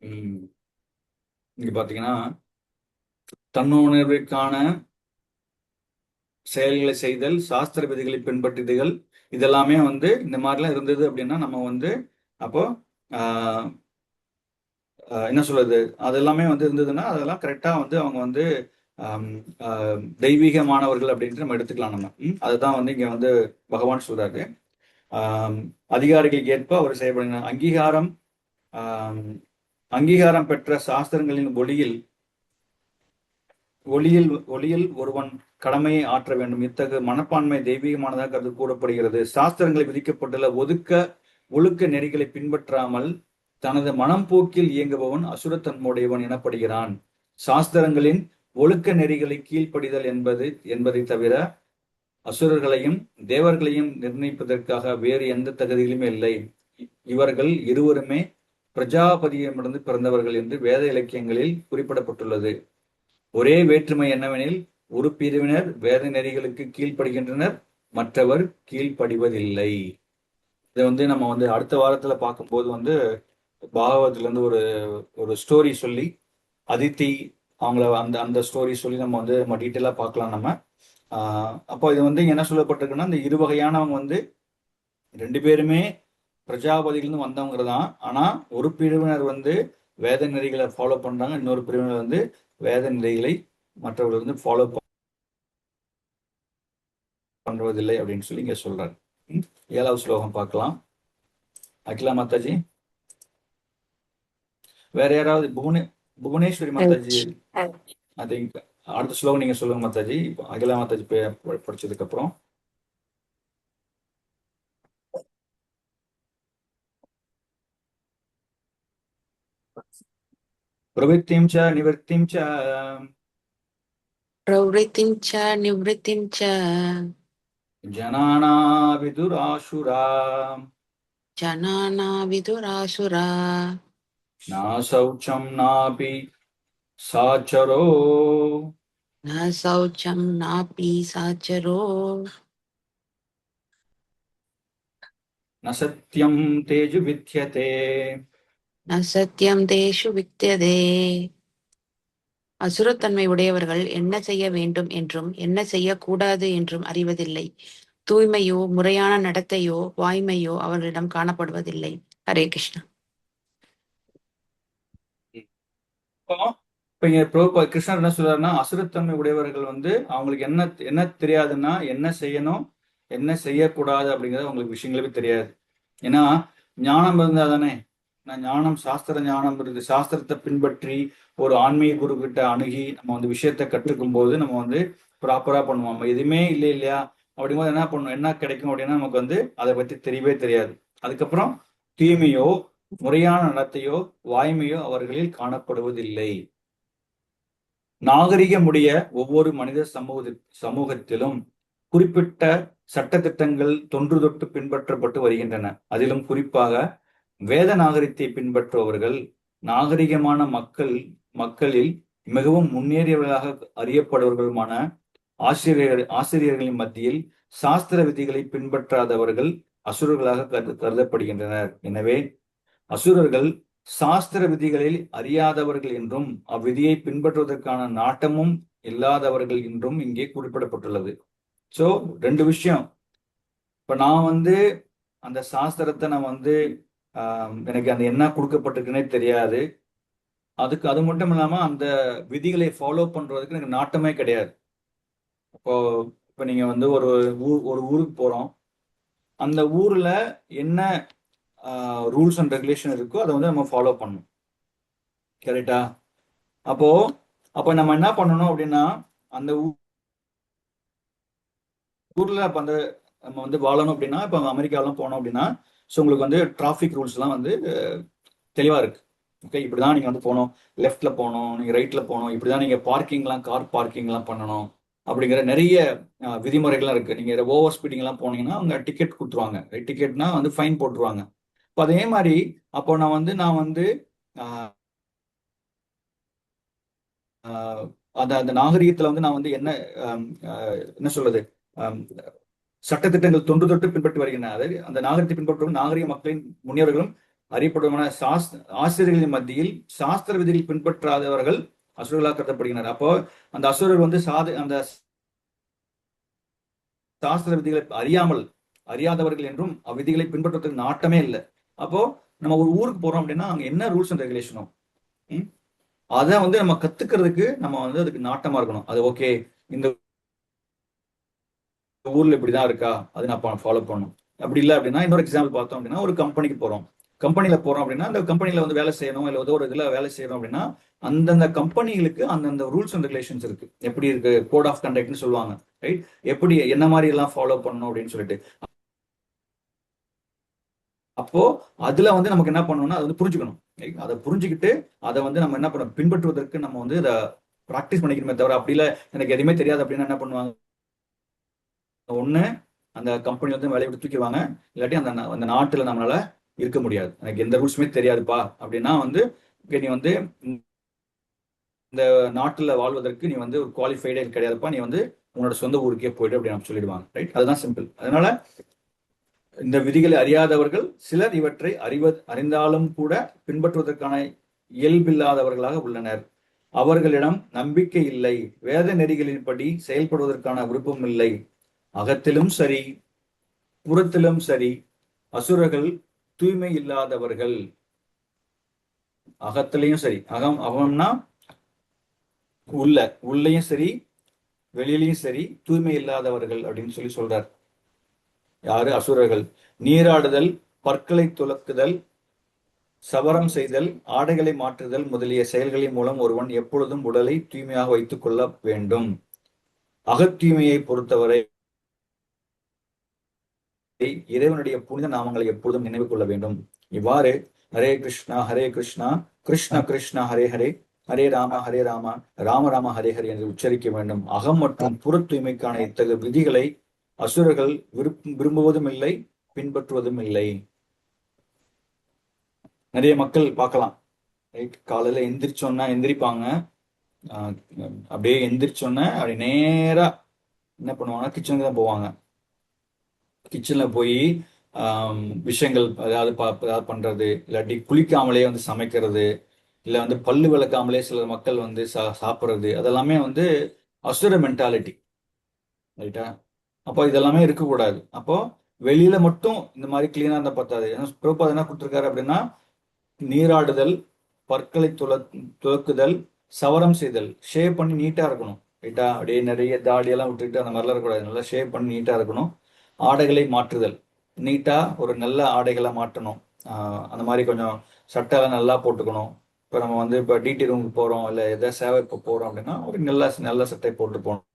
உம் இங்க பாத்தீங்கன்னா தன்னுணர்விற்கான செயல்களை செய்தல், சாஸ்திர விதிகளை பின்பற்றுதல், இதெல்லாமே வந்து இந்த மாதிரிலாம் இருந்தது அப்படின்னா நம்ம வந்து அப்போ ஆஹ் என்ன சொல்றது, அதெல்லாமே வந்து இருந்ததுன்னா அதெல்லாம் கரெக்டா வந்து அவங்க வந்து தெய்வீகமானவர்கள் அப்படின்ட்டு நம்ம எடுத்துக்கலாம் நம்ம. அதுதான் வந்து இங்க வந்து பகவான் சொல்றாரு. ஆஹ் அதிகாரிகளுக்கு ஏற்ப அவர் செயல்படுகிறார். அங்கீகாரம் பெற்ற சாஸ்திரங்களின் ஒளியில் ஒருவன் கடமையை ஆற்ற வேண்டும். இத்தகைய மனப்பான்மை தெய்வீகமானதாக கருது கூறப்படுகிறது. சாஸ்திரங்களில் விதிக்கப்பட்டுள்ள ஒழுக்க நெறிகளை பின்பற்றாமல் தனது மனம் போக்கில் இயங்குபவன் அசுரத்தன்மையுடையவன் எனப்படுகிறான். சாஸ்திரங்களின் ஒழுக்க நெறிகளை கீழ்ப்படிதல் என்பதை தவிர அசுரர்களையும் தேவர்களையும் நிர்ணயிப்பதற்காக வேறு எந்த தகுதிகளுமே இல்லை. இவர்கள் இருவருமே பிரஜாபதியிடமிருந்து பிறந்தவர்கள் என்று வேத இலக்கியங்களில் குறிப்பிடப்பட்டுள்ளது. ஒரே வேற்றுமை என்னவெனில், ஒரு பிரிவினர் வேத நெறிகளுக்கு கீழ்ப்படுகின்றனர், மற்றவர் கீழ்ப்படிவதில்லை. இதை வந்து நம்ம வந்து அடுத்த வாரத்துல பார்க்கும்போது வந்து பாகவத்துல இருந்து ஒரு ஸ்டோரி சொல்லி அதித்தி அவங்கள அந்த அந்த ஸ்டோரி சொல்லி நம்ம வந்து நம்ம டீட்டெயிலா பார்க்கலாம் நம்ம. அப்போ இது வந்து என்ன சொல்லப்பட்டிருக்குன்னா, இந்த இரு வகையானவங்க வந்து ரெண்டு பேருமே பிரஜாபதியிலிருந்து வந்தவங்க தான். ஆனா ஒரு பிரிவினர் வந்து வேத நெறிகளை ஃபாலோ பண்றாங்க, இன்னொரு பிரிவினர் வந்து வேத நெறிகளை மற்றவர்கள் வந்து ஃபாலோ பண்றதில்லை அப்படின்னு சொல்லி இங்க சொல்றாரு. 7வது ஸ்லோகம் பார்க்கலாம். அகிலா மாதாஜி, வேற யாராவது புவனேஸ்வரி மாதாஜி, ஐ திங்க் அடுத்த ஸ்லோகம் நீங்க சொல்லுங்க மாதாஜி. இப்போ அகிலா மாதாஜி படிச்சதுக்கு அப்புறம். பிரவృత్తిం చ నివృత్తిం చ నివృత్తిం చ జనానా విదురాసురా నా శౌచం నాపి సాచరో న సత్యం తేజు విద్యతే. அசுரத்தன்மை உடையவர்கள் என்ன செய்ய வேண்டும் என்றும் என்ன செய்யக்கூடாது என்றும் அறிவதில்லை. தூய்மையோ முறையான நடத்தையோ வாய்மையோ அவர்களிடம் காணப்படுவதில்லை. ஹரே கிருஷ்ணா. இப்ப இங்க கிருஷ்ணர் என்ன சொல்றாருன்னா, அசுரத்தன்மை உடையவர்கள் வந்து அவங்களுக்கு என்ன தெரியாதுன்னா, என்ன செய்யணும் என்ன செய்யக்கூடாது அப்படிங்கிறது அவங்களுக்கு விஷயங்களே தெரியாது. ஏன்னா ஞானம் இருந்தா தானே, ஞானம் சாஸ்திர ஞானம் இருக்கு. சாஸ்திரத்தை பின்பற்றி ஒரு ஆன்மீக குரு கிட்ட அணுகி நம்ம வந்து விஷயத்த கற்றுக்கும் போது நம்ம வந்து ப்ராப்பரா பண்ணுவோம். நம்ம எதுவுமே இல்லை இல்லையா, அப்படிங்கும்போது என்ன பண்ணுவோம், என்ன கிடைக்கும் அப்படின்னா நமக்கு வந்து அதை பத்தி தெரியவே தெரியாது. அதுக்கப்புறம் தூய்மையோ முறையான நடத்தையோ வாய்மையோ அவர்களில் காணப்படுவதில்லை. நாகரிகமுடைய ஒவ்வொரு மனித சமூகத்திலும் குறிப்பிட்ட சட்டத்திட்டங்கள் தொன்று தொட்டு பின்பற்றப்பட்டு வருகின்றன. அதிலும் குறிப்பாக வேத நாகரிகத்தை பின்பற்றுபவர்கள் நாகரிகமான மக்களில் மிகவும் முன்னேறியவர்களாக அறியப்படுபவர்களுமான ஆசிரியர்களின் மத்தியில் சாஸ்திர விதிகளை பின்பற்றாதவர்கள் அசுரர்களாக கருதப்படுகின்றனர். எனவே அசுரர்கள் சாஸ்திர விதிகளில் அறியாதவர்கள் என்றும் அவ்விதியை பின்பற்றுவதற்கான நாட்டமும் இல்லாதவர்கள் என்றும் இங்கே குறிப்பிடப்பட்டுள்ளது. சோ 2 விஷயம். இப்ப நான் வந்து அந்த சாஸ்திரத்தை நான் வந்து எனக்கு அந்த என்ன கொடுக்கப்பட்டிருக்குன்னே தெரியாது. அது மட்டும் இல்லாம அந்த விதிகளை ஃபாலோ பண்றதுக்கு எனக்கு நாட்டமே கிடையாது. இப்போ நீங்க வந்து ஒரு ஊருக்கு போறோம், அந்த ஊர்ல என்ன ரூல்ஸ் அண்ட் ரெகுலேஷன் இருக்கோ அதை வந்து நம்ம ஃபாலோ பண்ணணும். கரெக்டா? அப்போ நம்ம என்ன பண்ணணும் அப்படின்னா, அந்த ஊர்ல அப்ப அந்த நம்ம வந்து வாழணும் அப்படின்னா, இப்போ அமெரிக்காலாம் போனோம் அப்படின்னா, ஸோ உங்களுக்கு வந்து டிராஃபிக் ரூல்ஸ்லாம் வந்து தெளிவா இருக்கு. ஓகே, இப்படிதான் நீங்க வந்து போகணும், லெஃப்ட்ல போகணும், நீங்க ரைட்ல போகணும், இப்படிதான் நீங்க கார் பார்க்கிங்லாம் பண்ணணும் அப்படிங்கிற நிறைய விதிமுறைகள்லாம் இருக்கு. நீங்க ஓவர் ஸ்பீடிங் எல்லாம் போனீங்கன்னா அவங்க டிக்கெட் கொடுத்துருவாங்க. டிக்கெட்னா வந்து ஃபைன் போட்டுருவாங்க. இப்போ அதே மாதிரி அப்போ நான் வந்து அந்த நாகரிகத்துல வந்து நான் வந்து என்ன சொல்றது, சட்டத்திட்டங்கள் தொன்று தொட்டு பின்பற்றி வருகின்றன. அதாவது அந்த நாகரிகத்தை பின்பற்றும் நாகரிக மக்களின் முன்னேறுகளும் அறியப்படுவன ஆசிரியர்களின் மத்தியில் சாஸ்திர விதிகள் பின்பற்றாதவர்கள் அசுரர்களாக கருதப்படுகின்றனர். அப்போ அந்த அசுரர்கள் வந்து அந்த சாஸ்திர விதிகளை அறியாதவர்கள் என்றும் அவ்விதிகளை பின்பற்றுவதற்கு நாட்டமே இல்லை. அப்போ நம்ம ஒரு ஊருக்கு போறோம் அப்படின்னா அங்க என்ன ரூல்ஸ் அண்ட் ரெகுலேஷனும் அதை வந்து நம்ம கத்துக்கிறதுக்கு நம்ம வந்து அதுக்கு நாட்டமா இருக்கணும். அது ஓகே, இந்த ஊர்ல இப்படிதான் இருக்கா, அது நான் ஃபாலோ பண்ணணும். அப்படி இல்லை அப்படின்னா இன்னொரு எக்ஸாம்பிள் பார்த்தோம் அப்படின்னா ஒரு கம்பெனிக்கு போறோம். கம்பெனில போறோம் அப்படின்னா அந்த கம்பெனில வந்து வேலை செய்யணும், இல்லை ஏதோ ஒரு இதுல வேலை செய்யணும் அப்படின்னா அந்தந்த கம்பெனிகளுக்கு அந்தந்த ரூல்ஸ் அண்ட் ரெகுலேஷன்ஸ் இருக்கு. எப்படி இருக்கு, கோட் ஆஃப் கண்டக்ட்னு சொல்லுவாங்க, ரைட்? எப்படி என்ன மாதிரி எல்லாம் ஃபாலோ பண்ணணும் அப்படின்னு சொல்லிட்டு. அப்போ அதுல வந்து நமக்கு என்ன பண்ணணும்னா அதை வந்து புரிஞ்சுக்கணும். அதை புரிஞ்சுக்கிட்டு அதை வந்து நம்ம என்ன பண்ணணும், பின்பற்றுவதற்கு நம்ம வந்து இதை ப்ராக்டிஸ் பண்ணிக்கணுமே தவிர, அப்படி இல்லை எனக்கு எதுவுமே தெரியாது அப்படின்னா என்ன பண்ணுவாங்க, ஒண்ணு அந்த கம்பெனி வந்து வேலையை விட்டு தூக்கிடுவாங்க, இல்லாட்டி அந்த நாட்டுல நம்மளால இருக்க முடியாது. எனக்கு எந்த ரூல்ஸுமே தெரியாதுப்பா அப்படின்னா வந்து நீ வந்து இந்த நாட்டுல வாழ்வதற்கு நீ வந்து ஒரு குவாலிஃபைடே கிடையாதுப்பா, நீ வந்து உன்னோட சொந்த ஊருக்கே போயிடு அப்படின்னு சொல்லிடுவாங்க, ரைட்? அதுதான் சிம்பிள். அதனால இந்த விதிகளை அறியாதவர்கள் சிலர் இவற்றை அறிந்தாலும் கூட பின்பற்றுவதற்கான இயல்பில்லாதவர்களாக உள்ளனர். அவர்களிடம் நம்பிக்கை இல்லை, வேத நெறிகளின்படி செயல்படுவதற்கான விருப்பம் இல்லை. அகத்திலும் சரி புறத்திலும் சரி அசுரர்கள் தூய்மை இல்லாதவர்கள். அகத்திலையும் சரி, அகம்னா உள்ளேயும் சரி வெளியிலையும் சரி தூய்மை இல்லாதவர்கள் அப்படின்னு சொல்றார். யாரு? அசுரர்கள். நீராடுதல், பற்களை துலக்குதல், சவரம் செய்தல், ஆடைகளை மாற்றுதல் முதலிய செயல்களின் மூலம் ஒருவன் எப்பொழுதும் உடலை தூய்மையாக வைத்துக் கொள்ள வேண்டும். அகத்தூய்மையை பொறுத்தவரை இறைவனுடைய புனித நாமங்களை எப்பொழுதும் நினைவு கொள்ள வேண்டும். இவ்வாறு ஹரே கிருஷ்ணா கிருஷ்ண கிருஷ்ணா ஹரே ஹரே, ஹரே ராம ராம ராம ஹரே ஹரே என்று உச்சரிக்க வேண்டும். அகம் மற்றும் புற தூய்மைக்கான இத்தகைய விதிகளை அசுரர்கள் விரும்புவதும் இல்லை, பின்பற்றுவதும் இல்லை. நிறைய மக்கள் பார்க்கலாம், காலையில எந்திரிப்பாங்க, அப்படியே எந்திரிச்சோன்னா அப்படி நேரா என்ன பண்ணுவாங்கன்னா கிச்சனுக்கு தான் போவாங்க. கிச்சன்ல போய் விஷயங்கள் ஏதாவது பண்றது, இல்லாட்டி குளிக்காமலே வந்து சமைக்கிறது, இல்லை வந்து பல்லு விளக்காமலே சில மக்கள் வந்து சாப்பிட்றது, அதெல்லாமே வந்து அசுர மென்டாலிட்டி, ரைட்டா? அப்போ இதெல்லாமே இருக்கக்கூடாது. அப்போ வெளியில மட்டும் இந்த மாதிரி கிளீனா இருந்தா பத்தாது. பிரபுபாத் என்ன கொடுத்துருக்காரு அப்படின்னா, நீராடுதல், பற்களை துலக்குதல், சவரம் செய்தல், ஷேவ் பண்ணி நீட்டா இருக்கணும், ரைட்டா? அப்படியே நிறைய தாடியெல்லாம் விட்டுக்கிட்டு அந்த மாதிரிலாம் இருக்கக்கூடாது. நல்லா ஷேவ் பண்ணி நீட்டா இருக்கணும். ஆடைகளை மாற்றுதல், நீட்டா ஒரு நல்ல ஆடைகளை மாற்றணும். அந்த மாதிரி கொஞ்சம் சட்டையெல்லாம் நல்லா போட்டுக்கணும். இப்போ நம்ம வந்து இப்போ டிடி ரூமுக்கு போறோம், இல்லை எதாவது சேவை இப்போ போறோம் அப்படின்னா ஒரு நல்ல சட்டை போட்டு போகணும்.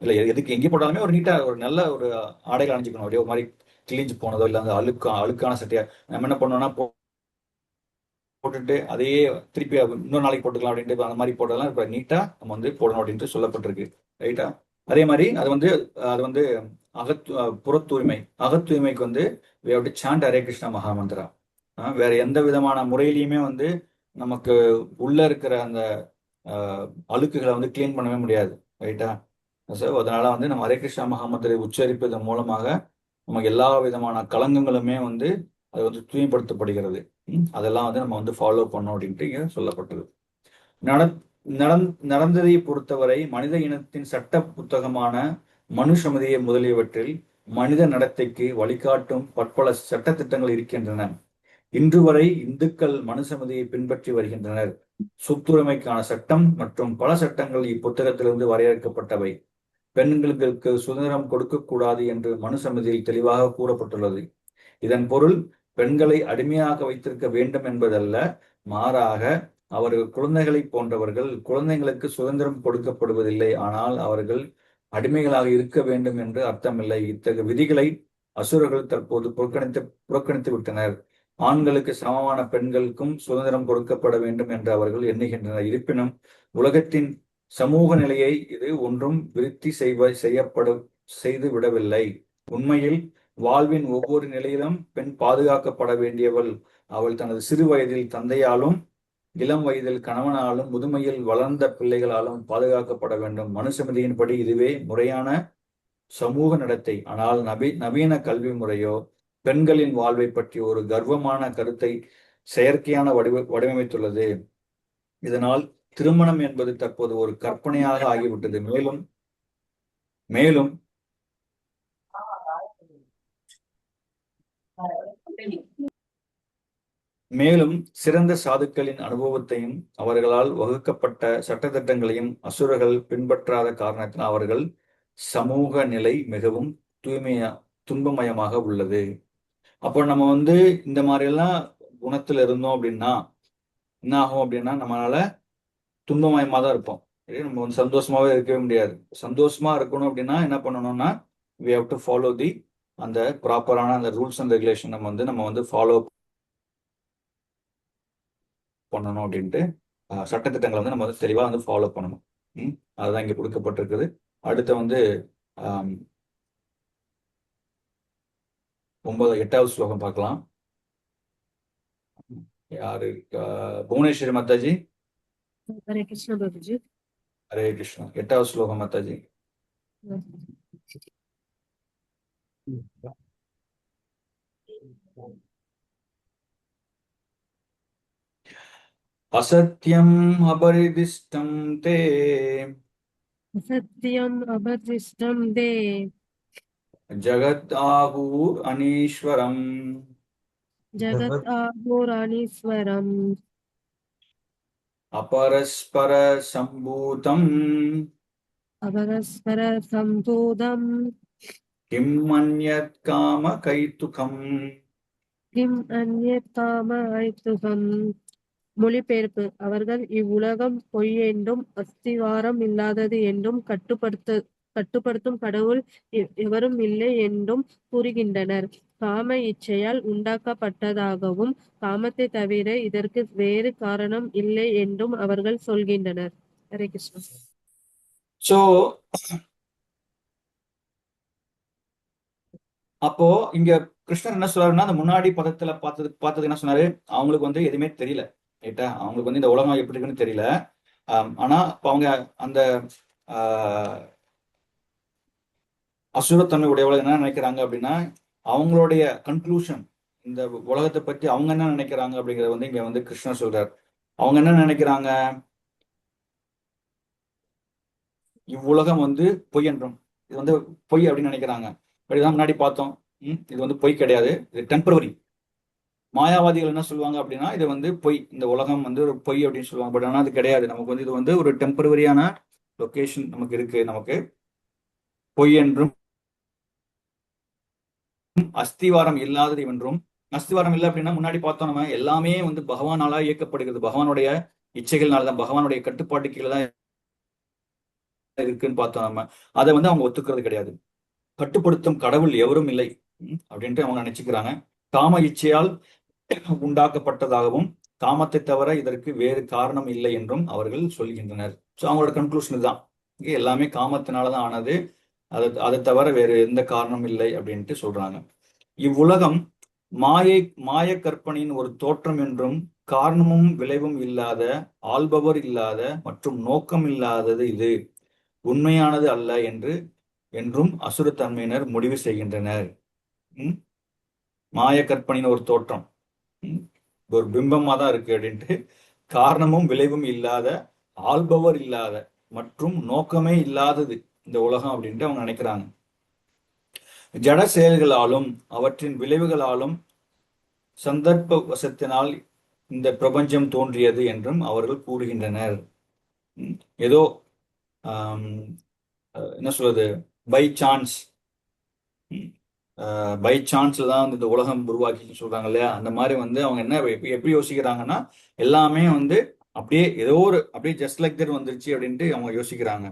இல்லை எதுக்கு எங்கே போட்டாலுமே ஒரு நீட்டா ஒரு நல்ல ஒரு ஆடைகள் அணிஞ்சிக்கணும். அப்படியே ஒரு மாதிரி கிழிஞ்சு போனதோ இல்லை அந்த அழுக்கான சட்டையா நம்ம என்ன பண்ணோம்னா போட்டுட்டு அதையே திருப்பி இன்னொரு நாளைக்கு போட்டுக்கலாம் அப்படின்ட்டு அந்த மாதிரி போட்டதெல்லாம் இப்போ நீட்டா நம்ம வந்து போடணும் அப்படின்ட்டு சொல்லப்பட்டிருக்கு, ரைட்டா? அதே மாதிரி அது வந்து புற தூய்மை. அகத்தூய்மைக்கு வந்து சாண்ட் ஹரே கிருஷ்ணா மகாமந்திரா. வேற எந்த விதமான முறையிலையுமே வந்து நமக்கு உள்ள இருக்கிற அந்த அழுக்குகளை வந்து கிளீன் பண்ணவே முடியாது, ரைட்டா? ஸோ அதனால வந்து நம்ம ஹரே கிருஷ்ணா மகாமந்திரை உச்சரிப்பதன் மூலமாக நமக்கு எல்லா விதமான களங்கங்களுமே வந்து அது வந்து தூய்மைப்படுத்தப்படுகிறது. அதெல்லாம் வந்து நம்ம வந்து ஃபாலோ பண்ணோம் அப்படின்ட்டு இங்க சொல்லப்பட்டது. நடந்ததை பொறுத்தவரை மனித இனத்தின் சட்ட புத்தகமான மனுசமதியை முதலியவற்றில் மனித நடத்தைக்கு வழிகாட்டும் பற்பல சட்ட திட்டங்கள் இருக்கின்றன. இன்று வரை இந்துக்கள் மனுசமதியை பின்பற்றி வருகின்றனர். சொத்துரிமைக்கான சட்டம் மற்றும் பல சட்டங்கள் இப்புத்தகத்திலிருந்து வரையறுக்கப்பட்டவை. பெண்களுக்கு சுதந்திரம் கொடுக்கக்கூடாது என்று மனுசமதியில் தெளிவாக கூறப்பட்டுள்ளது. இதன் பொருள் பெண்களை அடிமையாக வைத்திருக்க வேண்டும் என்பதல்ல, மாறாக அவர்கள் குழந்தைகளை போன்றவர்கள். குழந்தைகளுக்கு சுதந்திரம் கொடுக்கப்படுவதில்லை, ஆனால் அவர்கள் அடிமைகளாக இருக்க வேண்டும் என்று அர்த்தமில்லை. இத்தகைய விதிகளை அசுரர்கள் தற்போது புறக்கணித்து விட்டனர். ஆண்களுக்கு சமமான பெண்களுக்கும் சுதந்திரம் கொடுக்கப்பட வேண்டும் என்று அவர்கள் எண்ணுகின்றனர். இருப்பினும் உலகத்தின் சமூக நிலையை இது ஒன்றும் விருத்தி செய்து விடவில்லை. உண்மையில் வாழ்வின் ஒவ்வொரு நிலையிலும் பெண் பாதுகாக்கப்பட வேண்டியவள். அவள் தனது சிறு வயதில் தந்தையாலும், இளம் வயதில் கணவனாலும், முதுமையில் வளர்ந்த பிள்ளைகளாலும் பாதுகாக்கப்பட வேண்டும். மனுசமதியின்படி இதுவே முறையான சமூக நடத்தை. ஆனால் நவீன கல்வி முறையோ பெண்களின் வாழ்வை பற்றி ஒரு கர்வமான கருத்தை செயற்கையான வடிவமைத்துள்ளது. இதனால் திருமணம் என்பது தற்போது ஒரு கற்பனையாக ஆகிவிட்டது. மேலும் மேலும் மேலும் சிறந்த சாதுக்களின் அனுபவத்தையும் அவர்களால் வகுக்கப்பட்ட சட்டத்திட்டங்களையும் அசுரர்கள் பின்பற்றாத காரணத்தினால் அவர்கள் சமூக நிலை மிகவும் துன்பமயமாக உள்ளது. அப்போ நம்ம வந்து இந்த மாதிரி எல்லாம் குணத்துல இருந்தோம் அப்படின்னா என்ன ஆகும் அப்படின்னா நம்மளால துன்பமயமா தான் இருப்போம். நம்ம வந்து சந்தோஷமாவே இருக்கவே முடியாது. சந்தோஷமா இருக்கணும் அப்படின்னா என்ன பண்ணணும்னா we have to follow அந்த ப்ராப்பரான அந்த ரூல்ஸ் அண்ட் ரெகுலேஷன் நம்ம வந்து ஃபாலோ பண்ணணும் அப்படின்ட்டு சட்டத்திட்டங்களை வந்து நம்ம வந்து தெளிவா வந்து ஃபாலோ பண்ணணும். அதுதான் இங்க கொடுக்கப்பட்டிருக்குது. அடுத்து வந்து 8வது ஸ்லோகம் பார்க்கலாம். யாரு? புவனேஸ்வரி மாதாஜி. ஹரே கிருஷ்ண பாபுஜி. ஹரே கிருஷ்ணா. 8வது ஸ்லோகம் மாதாஜி. அசத்யம் அபரிதிஷ்டம் தே சத்யம் அபர்திஷ்டம் தே ஜகத் ஆகூர் அனீஸ்வரம் ஜகத் ஆகோராணீஸ்வரம் அபரஸ்பர சம்பூதம் அபரஸ்பர சம்பூதம் கிம் அன்யத் காம கைத்துகம். கிம் அந்யத் காம ஐத்துகம். மொழிபெயர்ப்பு. அவர்கள் இவ்வுலகம் பொய் என்றும் அஸ்திவாரம் இல்லாதது என்றும் கட்டுப்படுத்தும் கடவுள் எவரும் இல்லை என்றும் கூறுகின்றனர். காம இச்சையால் உண்டாக்கப்பட்டதாகவும் காமத்தை தவிர இதற்கு வேறு காரணம் இல்லை என்றும் அவர்கள் சொல்கின்றனர். ஹரே கிருஷ்ணா. சோ அப்போ இங்க கிருஷ்ணர் என்ன சொல்றாருன்னா, அந்த முன்னாடி பதத்துல பார்த்தது என்ன சொன்னாரு, அவங்களுக்கு வந்து எதுவுமே தெரியல. ரைட்டா? அவங்களுக்கு வந்து இந்த உலகம் எப்படி இருக்குன்னு தெரியல. ஆனா இப்ப அவங்க அந்த அசுரத்தன்மை உடையவங்க என்ன நினைக்கிறாங்க அப்படின்னா, அவங்களுடைய கன்க்ளூஷன் இந்த உலகத்தை பத்தி அவங்க என்ன நினைக்கிறாங்க அப்படிங்கறத வந்து இங்க வந்து கிருஷ்ணர் சொல்றார். அவங்க என்ன நினைக்கிறாங்க, இவ்வுலகம் வந்து பொய் என்றும் இது வந்து பொய் அப்படின்னு நினைக்கிறாங்க. அப்படிதான் முன்னாடி பார்த்தோம். இது வந்து பொய் கிடையாது, இது டெம்பரவரி. மாயாவாதிகள் என்ன சொல்லுவாங்க அப்படின்னா, இது வந்து பொய், இந்த உலகம் வந்து ஒரு பொய் அப்படின்னு சொல்லுவாங்க. பட் ஆனால் அது கிடையாது. நமக்கு வந்து இது வந்து ஒரு டெம்பரவரியான லொகேஷன் நமக்கு இருக்கு. நமக்கு பொய் என்றும் அஸ்திவாரம் இல்லாதது என்றும். அஸ்திவாரம் இல்லை அப்படின்னா முன்னாடி பார்த்தோம், நம்ம எல்லாமே வந்து பகவானால இயக்கப்படுகிறது. பகவானுடைய இச்சைகள்னாலதான், பகவானுடைய கட்டுப்பாட்டு கீழே தான் இருக்குன்னு பார்த்தோம். நம்ம அதை வந்து அவங்க ஒத்துக்கிறது கிடையாது. கட்டுப்படுத்தும் கடவுள் எவரும் இல்லை அப்படின்ட்டு அவங்க நினைச்சுக்கிறாங்க. காம இச்சையால் உண்டாக்கப்பட்டதாகவும் காமத்தை தவிர இதற்கு வேறு காரணம் இல்லை என்றும் அவர்கள் சொல்கின்றனர். ஸோ அவங்களோட கன்க்ளூஷன் தான், எல்லாமே காமத்தினாலதான் ஆனது, அதை தவிர வேறு எந்த காரணமும் இல்லை அப்படின்ட்டு சொல்றாங்க. இவ்வுலகம் மாய கற்பனையின் ஒரு தோற்றம் என்றும் காரணமும் விளைவும் இல்லாத, ஆள்பவர் இல்லாத மற்றும் நோக்கம் இல்லாதது இது உண்மையானது அல்ல என்றும் அசுரத்தன்மையினர் முடிவு செய்கின்றனர். மாய கற்பனையின் ஒரு தோற்றம், ஒரு பிம்பமா தான் இருக்கு அப்படின்ட்டு, காரணமும் விளைவும் இல்லாத, ஆள்பவர் இல்லாத மற்றும் நோக்கமே இல்லாதது இந்த உலகம் அப்படின்ட்டு அவங்க நினைக்கிறாங்க. ஜட செயல்களாலும் அவற்றின் விளைவுகளாலும் சந்தர்ப்ப வசத்தினால் இந்த பிரபஞ்சம் தோன்றியது என்றும் அவர்கள் கூறுகின்றனர். ஏதோ என்ன சொல்றது, பை சான்ஸ்ல தான் வந்து இந்த உலகம் உருவாக்கி சொல்றாங்க இல்லையா? அந்த மாதிரி வந்து அவங்க என்ன எப்படி யோசிக்கிறாங்கன்னா, எல்லாமே வந்து அப்படியே ஏதோ ஒரு அப்படியே ஜஸ்ட் லைக் தட் வந்துருச்சு அப்படின்ட்டு அவங்க யோசிக்கிறாங்க.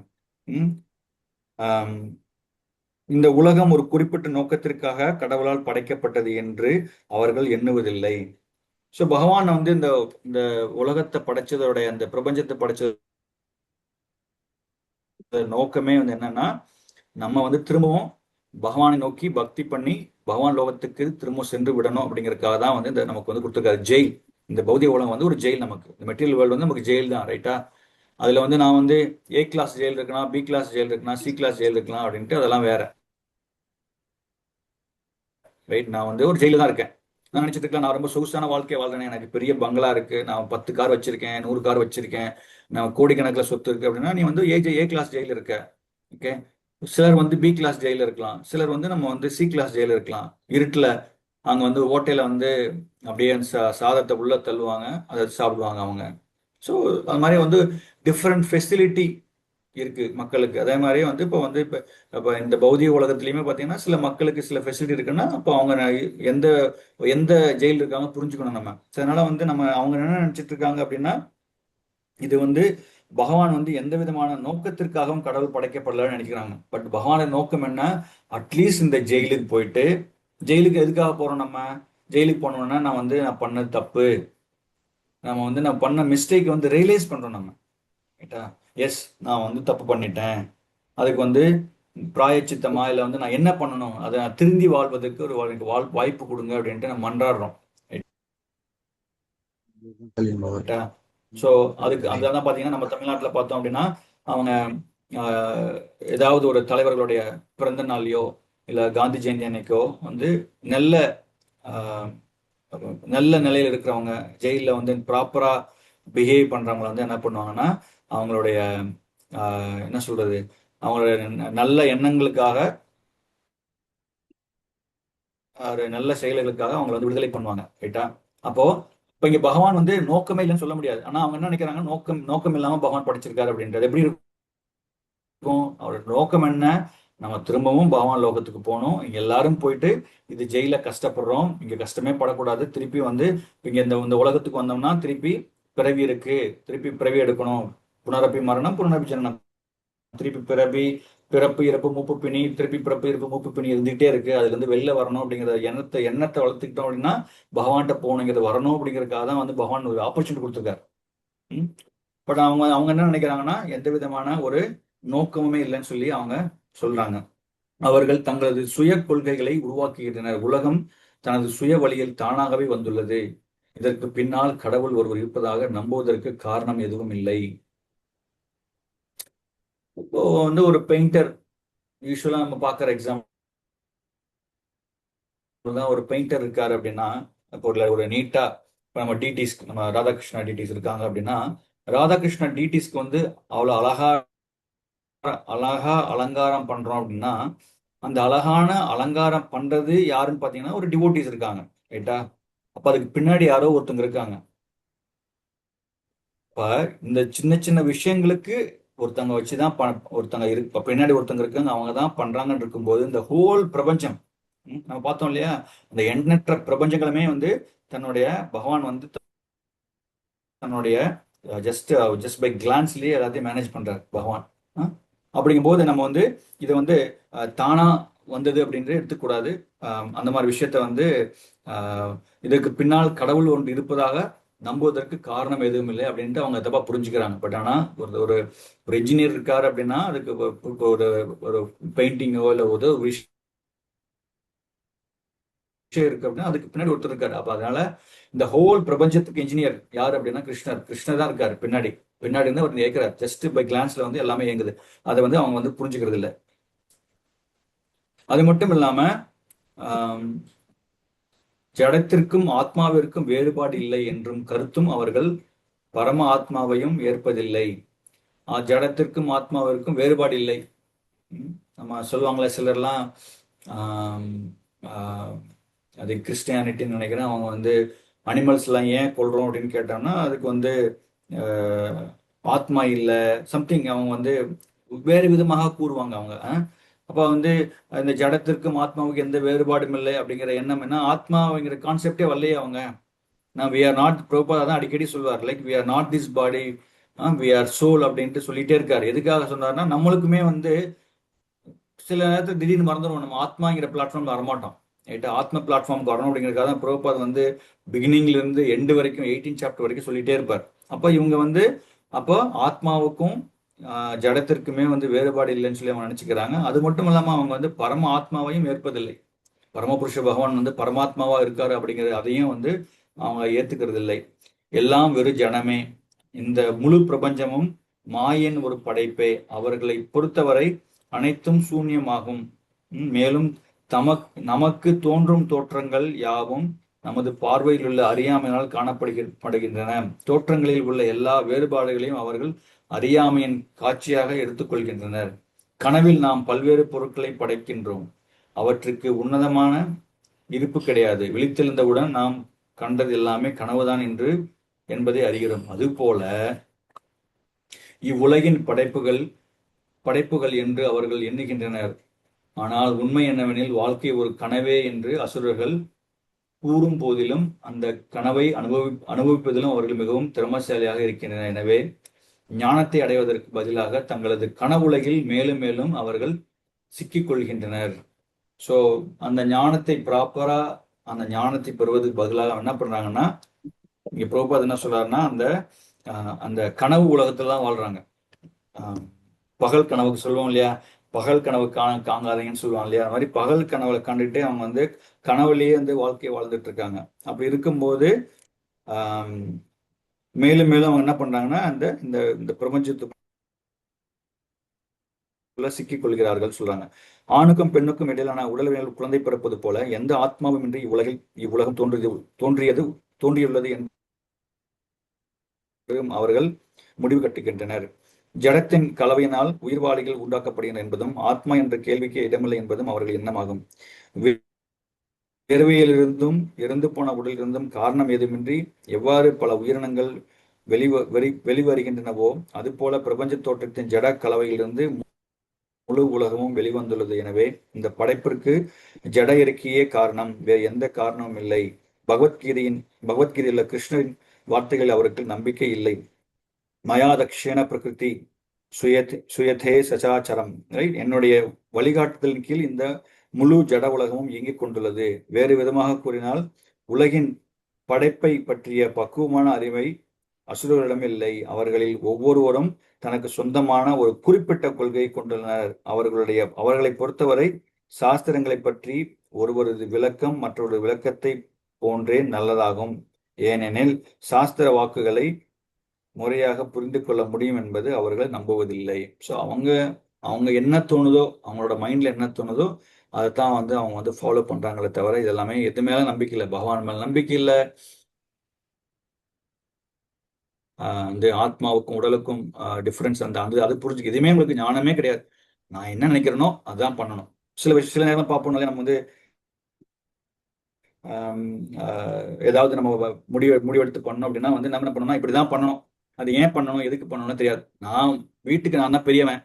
இந்த உலகம் ஒரு குறிப்பிட்ட நோக்கத்திற்காக கடவுளால் படைக்கப்பட்டது என்று அவர்கள் எண்ணுவதில்லை. ஸோ பகவான் வந்து இந்த உலகத்தை படைச்சதோட, அந்த பிரபஞ்சத்தை படைச்சது நோக்கமே வந்து என்னன்னா, நம்ம வந்து திரும்பவும் பகவானை நோக்கி பக்தி பண்ணி பகவான் லோகத்துக்கு திரும்ப சென்று விடணும் அப்படிங்கறதுக்காக தான் வந்து இந்த நமக்கு வந்து கொடுத்துருக்காரு ஜெயில். இந்த பௌதிக உலகம் வந்து ஒரு ஜெயில். நமக்கு இந்த மெட்டீரியல் வேர்ல்டு வந்து நமக்கு ஜெயில் தான். ரைட்டா? அதுல வந்து நான் வந்து A கிளாஸ் ஜெயில் இருக்கலாம், B கிளாஸ் ஜெயில் இருக்கலாம், C கிளாஸ் ஜெயில் இருக்கலாம் அப்படின்ட்டு அதெல்லாம் வேற. ரைட். நான் வந்து ஒரு ஜெயில தான் இருக்கேன். நான் நினைச்சிட்டு இருக்கேன் நான் ரொம்ப சொகுசான வாழ்க்கையை வாழ்றேன், எனக்கு பெரிய பங்களா இருக்கு, நான் 10 கார் வச்சிருக்கேன், 100 கார் வச்சிருக்கேன், நான் கோடிக்கணக்கில் சொத்து இருக்கு அப்படின்னா நீ வந்து ஏ கிளாஸ் ஜெயில இருக்க. ஓகே. சிலர் வந்து பி கிளாஸ் ஜெயில இருக்கலாம், சிலர் வந்து நம்ம வந்து சி கிளாஸ் ஜெயில இருக்கலாம். இருட்டுல அங்க வந்து ஓட்டையில வந்து அப்படியே சாதத்தை உள்ள தள்ளுவாங்க, அதை சாப்பிடுவாங்க அவங்க. ஸோ அது மாதிரி வந்து டிஃப்ரெண்ட் ஃபெசிலிட்டி இருக்கு மக்களுக்கு. அதே மாதிரி வந்து இப்போ இந்த பௌதிக உலகத்துலயுமே பார்த்தீங்கன்னா சில மக்களுக்கு சில ஃபெசிலிட்டி இருக்குன்னா அப்போ அவங்க எந்த எந்த ஜெயில் இருக்காங்க புரிஞ்சுக்கணும் நம்ம. So, அதனால வந்து நம்ம அவங்க என்ன நினைச்சிட்டு இருக்காங்க அப்படின்னா இது வந்து பகவான் வந்து எந்த விதமான நோக்கத்திற்காகவும் கடவுள் படைக்கப்படலன்னு நினைக்கிறாங்க. பட் பகவானோட நோக்கம் என்ன? அட்லீஸ்ட் இந்த ஜெயிலுக்கு போயிட்டு, ஜெயிலுக்கு எதுக்காக போறோம் நம்ம? ஜெயிலுக்கு போனோம்னா நான் பண்ண தப்பு, நான் பண்ண மிஸ்டேக் வந்து ரியலைஸ் பண்றோம் நம்ம. ரைட்டா? எஸ், நான் வந்து தப்பு பண்ணிட்டேன், அதுக்கு வந்து பிராயச்சித்தமா இல்லை வந்து நான் என்ன பண்ணணும், அதை நான் திருந்தி வாழ்வதற்கு ஒரு வாய்ப்பு கொடுங்க அப்படின்ட்டு நம்ம மன்றாடுறோம். ரைட்டா? ஸோ அதுக்கு அதெல்லாம் பார்த்தீங்கன்னா நம்ம தமிழ்நாட்டில் பார்த்தோம் அப்படின்னா அவங்க ஏதாவது ஒரு தலைவர்களுடைய பிறந்த நாளையோ இல்லை காந்தி ஜெயந்தி அன்னைக்கோ வந்து நல்ல நல்ல நிலையில் இருக்கிறவங்க ஜெயிலில் வந்து ப்ராப்பரா பிஹேவ் பண்றவங்கள வந்து என்ன பண்ணுவாங்கன்னா அவங்களுடைய என்ன சொல்றது, அவங்களுடைய நல்ல எண்ணங்களுக்காக நல்ல செயல்களுக்காக அவங்களை வந்து விடுதலை பண்ணுவாங்க. ரைட்டா? அப்போ இப்ப இங்க பகவான் வந்து நோக்கமே இல்லைன்னு சொல்ல முடியாது. ஆனா அவங்க என்ன நினைக்கிறாங்க, நோக்கம் இல்லாம பகவான் படிச்சிருக்காரு அப்படின்றது எப்படி இருக்கும்? அவரோட நோக்கம் என்ன? நம்ம திரும்பவும் பகவான் லோகத்துக்கு போகணும், இங்க எல்லாரும் போயிட்டு இது ஜெயில கஷ்டப்படுறோம், இங்க கஷ்டமே படக்கூடாது, திருப்பி வந்து இங்க இந்த உலகத்துக்கு வந்தோம்னா திருப்பி பிறவி இருக்கு, திருப்பி பிறவி எடுக்கணும், புனரப்பி மரணம் புனரப்பி ஜனனம், திருப்பி பிறப்பு இறப்பு மூப்பு பிணி, திருப்பி பிறப்பு இறப்பு மூப்பு பிணி இருந்துகிட்டே இருக்கு, அதுல இருந்து வெளில வரணும் அப்படிங்கிற எண்ணத்தை வளர்த்துக்கிட்டோம் அப்படின்னா பகவான்கிட்ட போகணுங்கிறது வரணும் அப்படிங்கிறதுக்காக தான் வந்து பகவான் ஒரு ஆப்பர்ச்சுனிட்டி கொடுத்துருக்காரு. பட் அவங்க என்ன நினைக்கிறாங்கன்னா எந்த விதமான ஒரு நோக்கமுமே இல்லைன்னு சொல்லி அவங்க சொல்றாங்க. அவர்கள் தங்களது சுய கொள்கைகளை உருவாக்குகின்றனர். உலகம் தனது சுய வழியில் தானாகவே வந்துள்ளது, இதற்கு பின்னால் கடவுள் ஒருவர் இருப்பதாக நம்புவதற்கு காரணம் எதுவும் இல்லை. இப்போ வந்து ஒரு பெயிண்டர் யூஸ்வலா நம்ம பார்க்குற எக்ஸாம்பிள் தான், ஒரு பெயிண்டர் இருக்காரு அப்படின்னா இப்போ ஒரு நீட்டா இப்போ நம்ம டிடிஸ், நம்ம ராதாகிருஷ்ணா டிடிஸ் இருக்காங்க அப்படின்னா ராதாகிருஷ்ணா டிடிஸ்க்கு வந்து அவ்வளோ அழகா அலங்காரம் பண்றோம் அப்படின்னா அந்த அழகான அலங்காரம் பண்றது யாருன்னு பாத்தீங்கன்னா ஒரு டிவோட்டிஸ் இருக்காங்க. ரைட்டா? அப்ப அதுக்கு பின்னாடி யாரோ ஒருத்தங்க இருக்காங்க. இப்ப இந்த சின்ன சின்ன விஷயங்களுக்கு ஒருத்தங்க வச்சுதான் ஒருத்தங்க இருக்கு, பின்னாடி ஒருத்தங்க இருக்காங்க, அவங்க தான் பண்றாங்கன்னு இருக்கும்போது இந்த ஹோல் பிரபஞ்சம் நம்ம பார்த்தோம் இல்லையா, அந்த எண்ணற்ற பிரபஞ்சங்களுமே வந்து தன்னுடைய பகவான் வந்து தன்னுடைய ஜஸ்ட் பை கிளான்ஸ்லயே எல்லாத்தையும் மேனேஜ் பண்றாரு பகவான். அப்படிங்கும்போது நம்ம வந்து இதை வந்து தானா வந்தது அப்படின்றது எடுத்துக்கூடாது. அந்த மாதிரி விஷயத்த வந்து இதற்கு பின்னால் கடவுள் ஒன்று இருப்பதாக நம்புவதற்கு காரணம் எதுவும் இல்லை அப்படின்ட்டு அவங்க தப்பா புரிஞ்சுக்கிறாங்க. பட் ஆனா ஒரு இன்ஜினியர் இருக்காரு அப்படின்னா அதுக்கு ஒரு ஒரு பெயிண்டிங்கோ இல்லை ஒரு விஷயம் இருக்கு அப்படின்னா அதுக்கு பின்னாடி ஒருத்தர் இருக்காரு. அப்ப அதனால இந்த ஹோல் பிரபஞ்சத்துக்கு இன்ஜினியர் யாரு அப்படின்னா கிருஷ்ணர் தான் இருக்காரு பின்னாடி இருந்து அவர் இயக்குறாரு. ஜஸ்ட் பை கிளான்ஸ்ல வந்து எல்லாமே இயங்குது, அதை வந்து அவங்க வந்து புரிஞ்சுக்கிறது இல்லை. அது மட்டும் இல்லாம ஜடத்திற்கும் ஆத்மாவிற்கும் வேறுபாடு இல்லை என்றும் கருத்தும் அவர்கள் பரம ஆத்மாவையும் ஏற்பதில்லை. ஜடத்திற்கும் ஆத்மாவிற்கும் வேறுபாடு இல்லை. நம்ம சொல்லுவாங்களே சிலர்லாம் அது கிறிஸ்டியானிட்டின்னு நினைக்கிறேன், அவங்க வந்து அனிமல்ஸ் எல்லாம் ஏன் கொல்றோம் அப்படின்னு கேட்டோம்னா அதுக்கு வந்து ஆத்மா இல்லை சம்திங் அவங்க வந்து வேறு விதமாக கூறுவாங்க அவங்க. அப்ப வந்து இந்த ஜடத்திற்கும் ஆத்மாவுக்கு எந்த வேறுபாடும் இல்லை அப்படிங்கிற எண்ணம் என்ன, ஆத்மாங்கிற கான்செப்டே வரலையே அவங்க. நான் வி ஆர் நாட், பிரபுபாதா தான் அடிக்கடி சொல்லுவார், like we are not this body, we are soul அப்படின்ட்டு சொல்லிட்டே இருக்காரு. எதுக்காக சொன்னார்னா நம்மளுக்குமே வந்து சில நேரத்தில் திடீர்னு மறந்துடுவோம், நம்ம ஆத்மாங்கிற பிளாட்ஃபார்ம் வரமாட்டோம். ரைட்டா? ஆத்ம பிளாட்ஃபார்முக்கு வரணும் அப்படிங்கிறதுக்காக தான் பிரபுபாத் வந்து பிகினிங்ல இருந்து எண்டு வரைக்கும் 18 சாப்டர் வரைக்கும் சொல்லிட்டே இருப்பார். அப்போ இவங்க வந்து அப்போ ஆத்மாவுக்கும் ஜடத்திற்குமே வந்து வேறுபாடு இல்லைன்னு சொல்லி அவங்க நினைச்சுக்கிறாங்க. அது மட்டும் இல்லாம அவங்க வந்து பரம ஆத்மாவையும் ஏற்பதில்லை. பரமபுருஷ பகவான் வந்து பரமாத்மாவா இருக்காரு அப்படிங்கிறது அதையும் வந்து அவங்க ஏத்துக்கிறது இல்லை. எல்லாம் வெறும் ஜனமே, இந்த முழு பிரபஞ்சமும் மாயின் ஒரு படைப்பே, அவர்களை பொறுத்தவரை அனைத்தும் சூன்யமாகும், மேலும் நமக்கு தோன்றும் தோற்றங்கள் யாவும் நமது பார்வையில் உள்ள அறியாமையினால் காணப்படுகின்றன. தோற்றங்களில் உள்ள எல்லா வேறுபாடுகளையும் அவர்கள் அறியாமையின் காட்சியாக எடுத்துக்கொள்கின்றனர். கனவில் நாம் பல்வேறு பொருட்களை படைக்கின்றோம். அவற்றுக்கு உன்னதமான இருப்பு கிடையாது. விழித்தெழுந்தவுடன் நாம் கண்டது எல்லாமே கனவுதான் என்பதை அறிகிறோம். அதுபோல இவ்வுலகின் படைப்புகள் என்று அவர்கள் எண்ணுகின்றனர். ஆனால் உண்மை என்னவெனில் வாழ்க்கை ஒரு கனவே என்று அசுரர்கள் கூறும் போதிலும் அந்த கனவை அனுபவிப்பதிலும் அவர்கள் மிகவும் திறமசாலியாக இருக்கின்றனர். எனவே ஞானத்தை அடைவதற்கு பதிலாக தங்களது கனவுலகில் மேலும் மேலும் அவர்கள் சிக்கிக் கொள்கின்றனர். ஸோ அந்த ஞானத்தை அந்த ஞானத்தை பெறுவதற்கு பதிலாக என்ன பண்றாங்கன்னா, இங்க பிரபுபாத் என்ன சொல்றாருன்னா, அந்த கனவு உலகத்துல தான் வாழ்றாங்க. பகல் கனவுக்கு சொல்லுவோம் இல்லையா, பகல் கனவு காங்காதீங்கன்னு சொல்லுவாங்க இல்லையா, அந்த மாதிரி பகல் கனவுல கண்டுகிட்டே அவங்க கனவுலயே வாழ்க்கையை வாழ்ந்துட்டு இருக்காங்க. அப்படி இருக்கும்போது மேலும் மேலும் அவங்க என்ன பண்றாங்கன்னா, இந்த பிரபஞ்சத்துக்குள்ள சிக்கிக் கொள்கிறார்கள் சொல்றாங்க. ஆணுக்கும் பெண்ணுக்கும் இடையிலான உடல்வியல் குழந்தை பிறப்பது போல எந்த ஆத்மாவும் இன்றி இவ்வுலகம் தோன்றியுள்ளது என்று அவர்கள் முடிவு கட்டுகின்றனர். ஜடத்தின் கலவையினால் உயிர்வாளிகள் உண்டாக்கப்படுகின்றன என்பதும் ஆத்மா என்ற கேள்விக்கு இடமில்லை என்பதும் அவர்கள் எண்ணமாகும். வேர்வையிலிருந்தும் இறந்து போன உடலிலிருந்தும் காரணம் ஏதுமின்றி எவ்வாறு பல உயிரினங்கள் வெளிவருகின்றனவோ அதுபோல பிரபஞ்ச தோற்றத்தின் ஜட கலவையிலிருந்து முழு உலகமும் வெளிவந்துள்ளது. எனவே இந்த படைப்பிற்கு ஜட இயற்கையே காரணம், வேறு எந்த காரணமும் இல்லை. பகவத்கீதையில் கிருஷ்ணரின் வார்த்தைகள் அவருக்கு நம்பிக்கை இல்லை. மயா தக்ஷேன பிரகிருதி சுயதே சசாச்சரம். என்னுடைய வழிகாட்டுதலின் கீழ் இந்த முழு ஜட உலகமும் இயங்கிக் கொண்டுள்ளது. வேறு விதமாக கூறினால் உலகின் படைப்பை பற்றிய பக்குவமான அறிவை அசுரர்களிடம் இல்லை. அவர்களில் ஒவ்வொருவரும் தனக்கு சொந்தமான ஒரு குறிப்பிட்ட கொள்கையை கொண்டுள்ளனர். அவர்களை பொறுத்தவரை சாஸ்திரங்களை பற்றி ஒருவரது விளக்கம் மற்றொரு விளக்கத்தை போன்றே நல்லதாகும். ஏனெனில் சாஸ்திர வாக்குகளை முறையாக புரிந்து கொள்ள முடியும் என்பது அவர்கள் நம்புவதில்லை. ஸோ அவங்க என்ன தோணுதோ, அவங்களோட மைண்ட்ல என்ன தோணுதோ அதைத்தான் அவங்க ஃபாலோ பண்றாங்களே தவிர இதெல்லாமே எது மேல நம்பிக்கை இல்லை. பகவான் மேல நம்பிக்கை இல்லை. ஆத்மாவுக்கும் உடலுக்கும் டிஃபரன்ஸ் அது புரிஞ்சுக்க எதுவுமே உங்களுக்கு ஞானமே கிடையாது. நான் என்ன நினைக்கிறேனோ அதான் பண்ணணும். சில நேரம் பார்ப்போம், நம்ம ஏதாவது நம்ம முடிவெடுத்து பண்ணணும் அப்படின்னா நம்ம என்ன பண்ணணும், இப்படிதான் பண்ணணும், அது ஏன் பண்ணணும் எதுக்கு பண்ணணும்னு தெரியாது. வீட்டுக்கு நான் தான் பெரியவன்,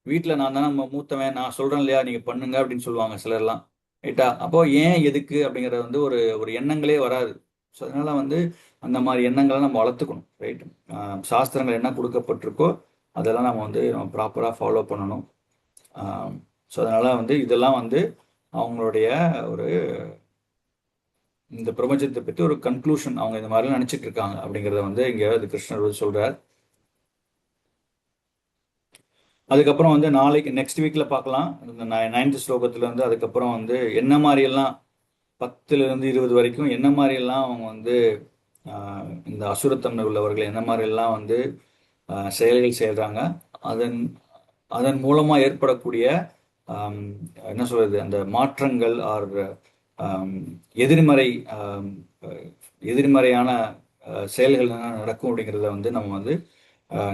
வீட்டில் நான் தான் நம்ம மூத்தவன், நான் சொல்றேன் இல்லையா நீங்க பண்ணுங்க அப்படின்னு சொல்லுவாங்க சிலர்லாம், ரைட்டா? அப்போ ஏன் எதுக்கு அப்படிங்கிறது ஒரு எண்ணங்களே வராது. ஸோ அதனால அந்த மாதிரி எண்ணங்களை நம்ம வளர்த்துக்கணும், ரைட்? சாஸ்திரங்கள் என்ன கொடுக்கப்பட்டிருக்கோ அதெல்லாம் நம்ம ப்ராப்பராக ஃபாலோ பண்ணணும். ஸோ அதனால இதெல்லாம் அவங்களுடைய இந்த பிரபஞ்சத்தை பற்றி ஒரு கன்க்ளூஷன், அவங்க இந்த மாதிரிலாம் நினைச்சிட்டு இருக்காங்க அப்படிங்கிறத இங்க கிருஷ்ணர் சொல்றார். அதுக்கப்புறம் நாளைக்கு நெக்ஸ்ட் வீக்ல பார்க்கலாம். இந்த 9th ஸ்லோகத்துல அதுக்கப்புறம் என்ன மாதிரி எல்லாம் 10 to 20 வரைக்கும் என்ன மாதிரி எல்லாம் அவங்க இந்த அசுரத்தன்மை உள்ளவர்கள் என்ன மாதிரி எல்லாம் செயல்கள் செய்யறாங்க, அதன் மூலமா ஏற்படக்கூடிய என்ன சொல்றது அந்த மாற்றங்கள் ஆர் எதிர்மறையான செயல்கள் என்ன நடக்கும் அப்படிங்கிறத நம்ம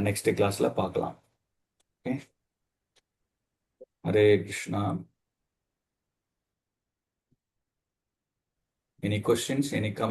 நெக்ஸ்ட் கிளாஸ்ல பார்க்கலாம். Okay, Hare Krishna. Any questions, any comments?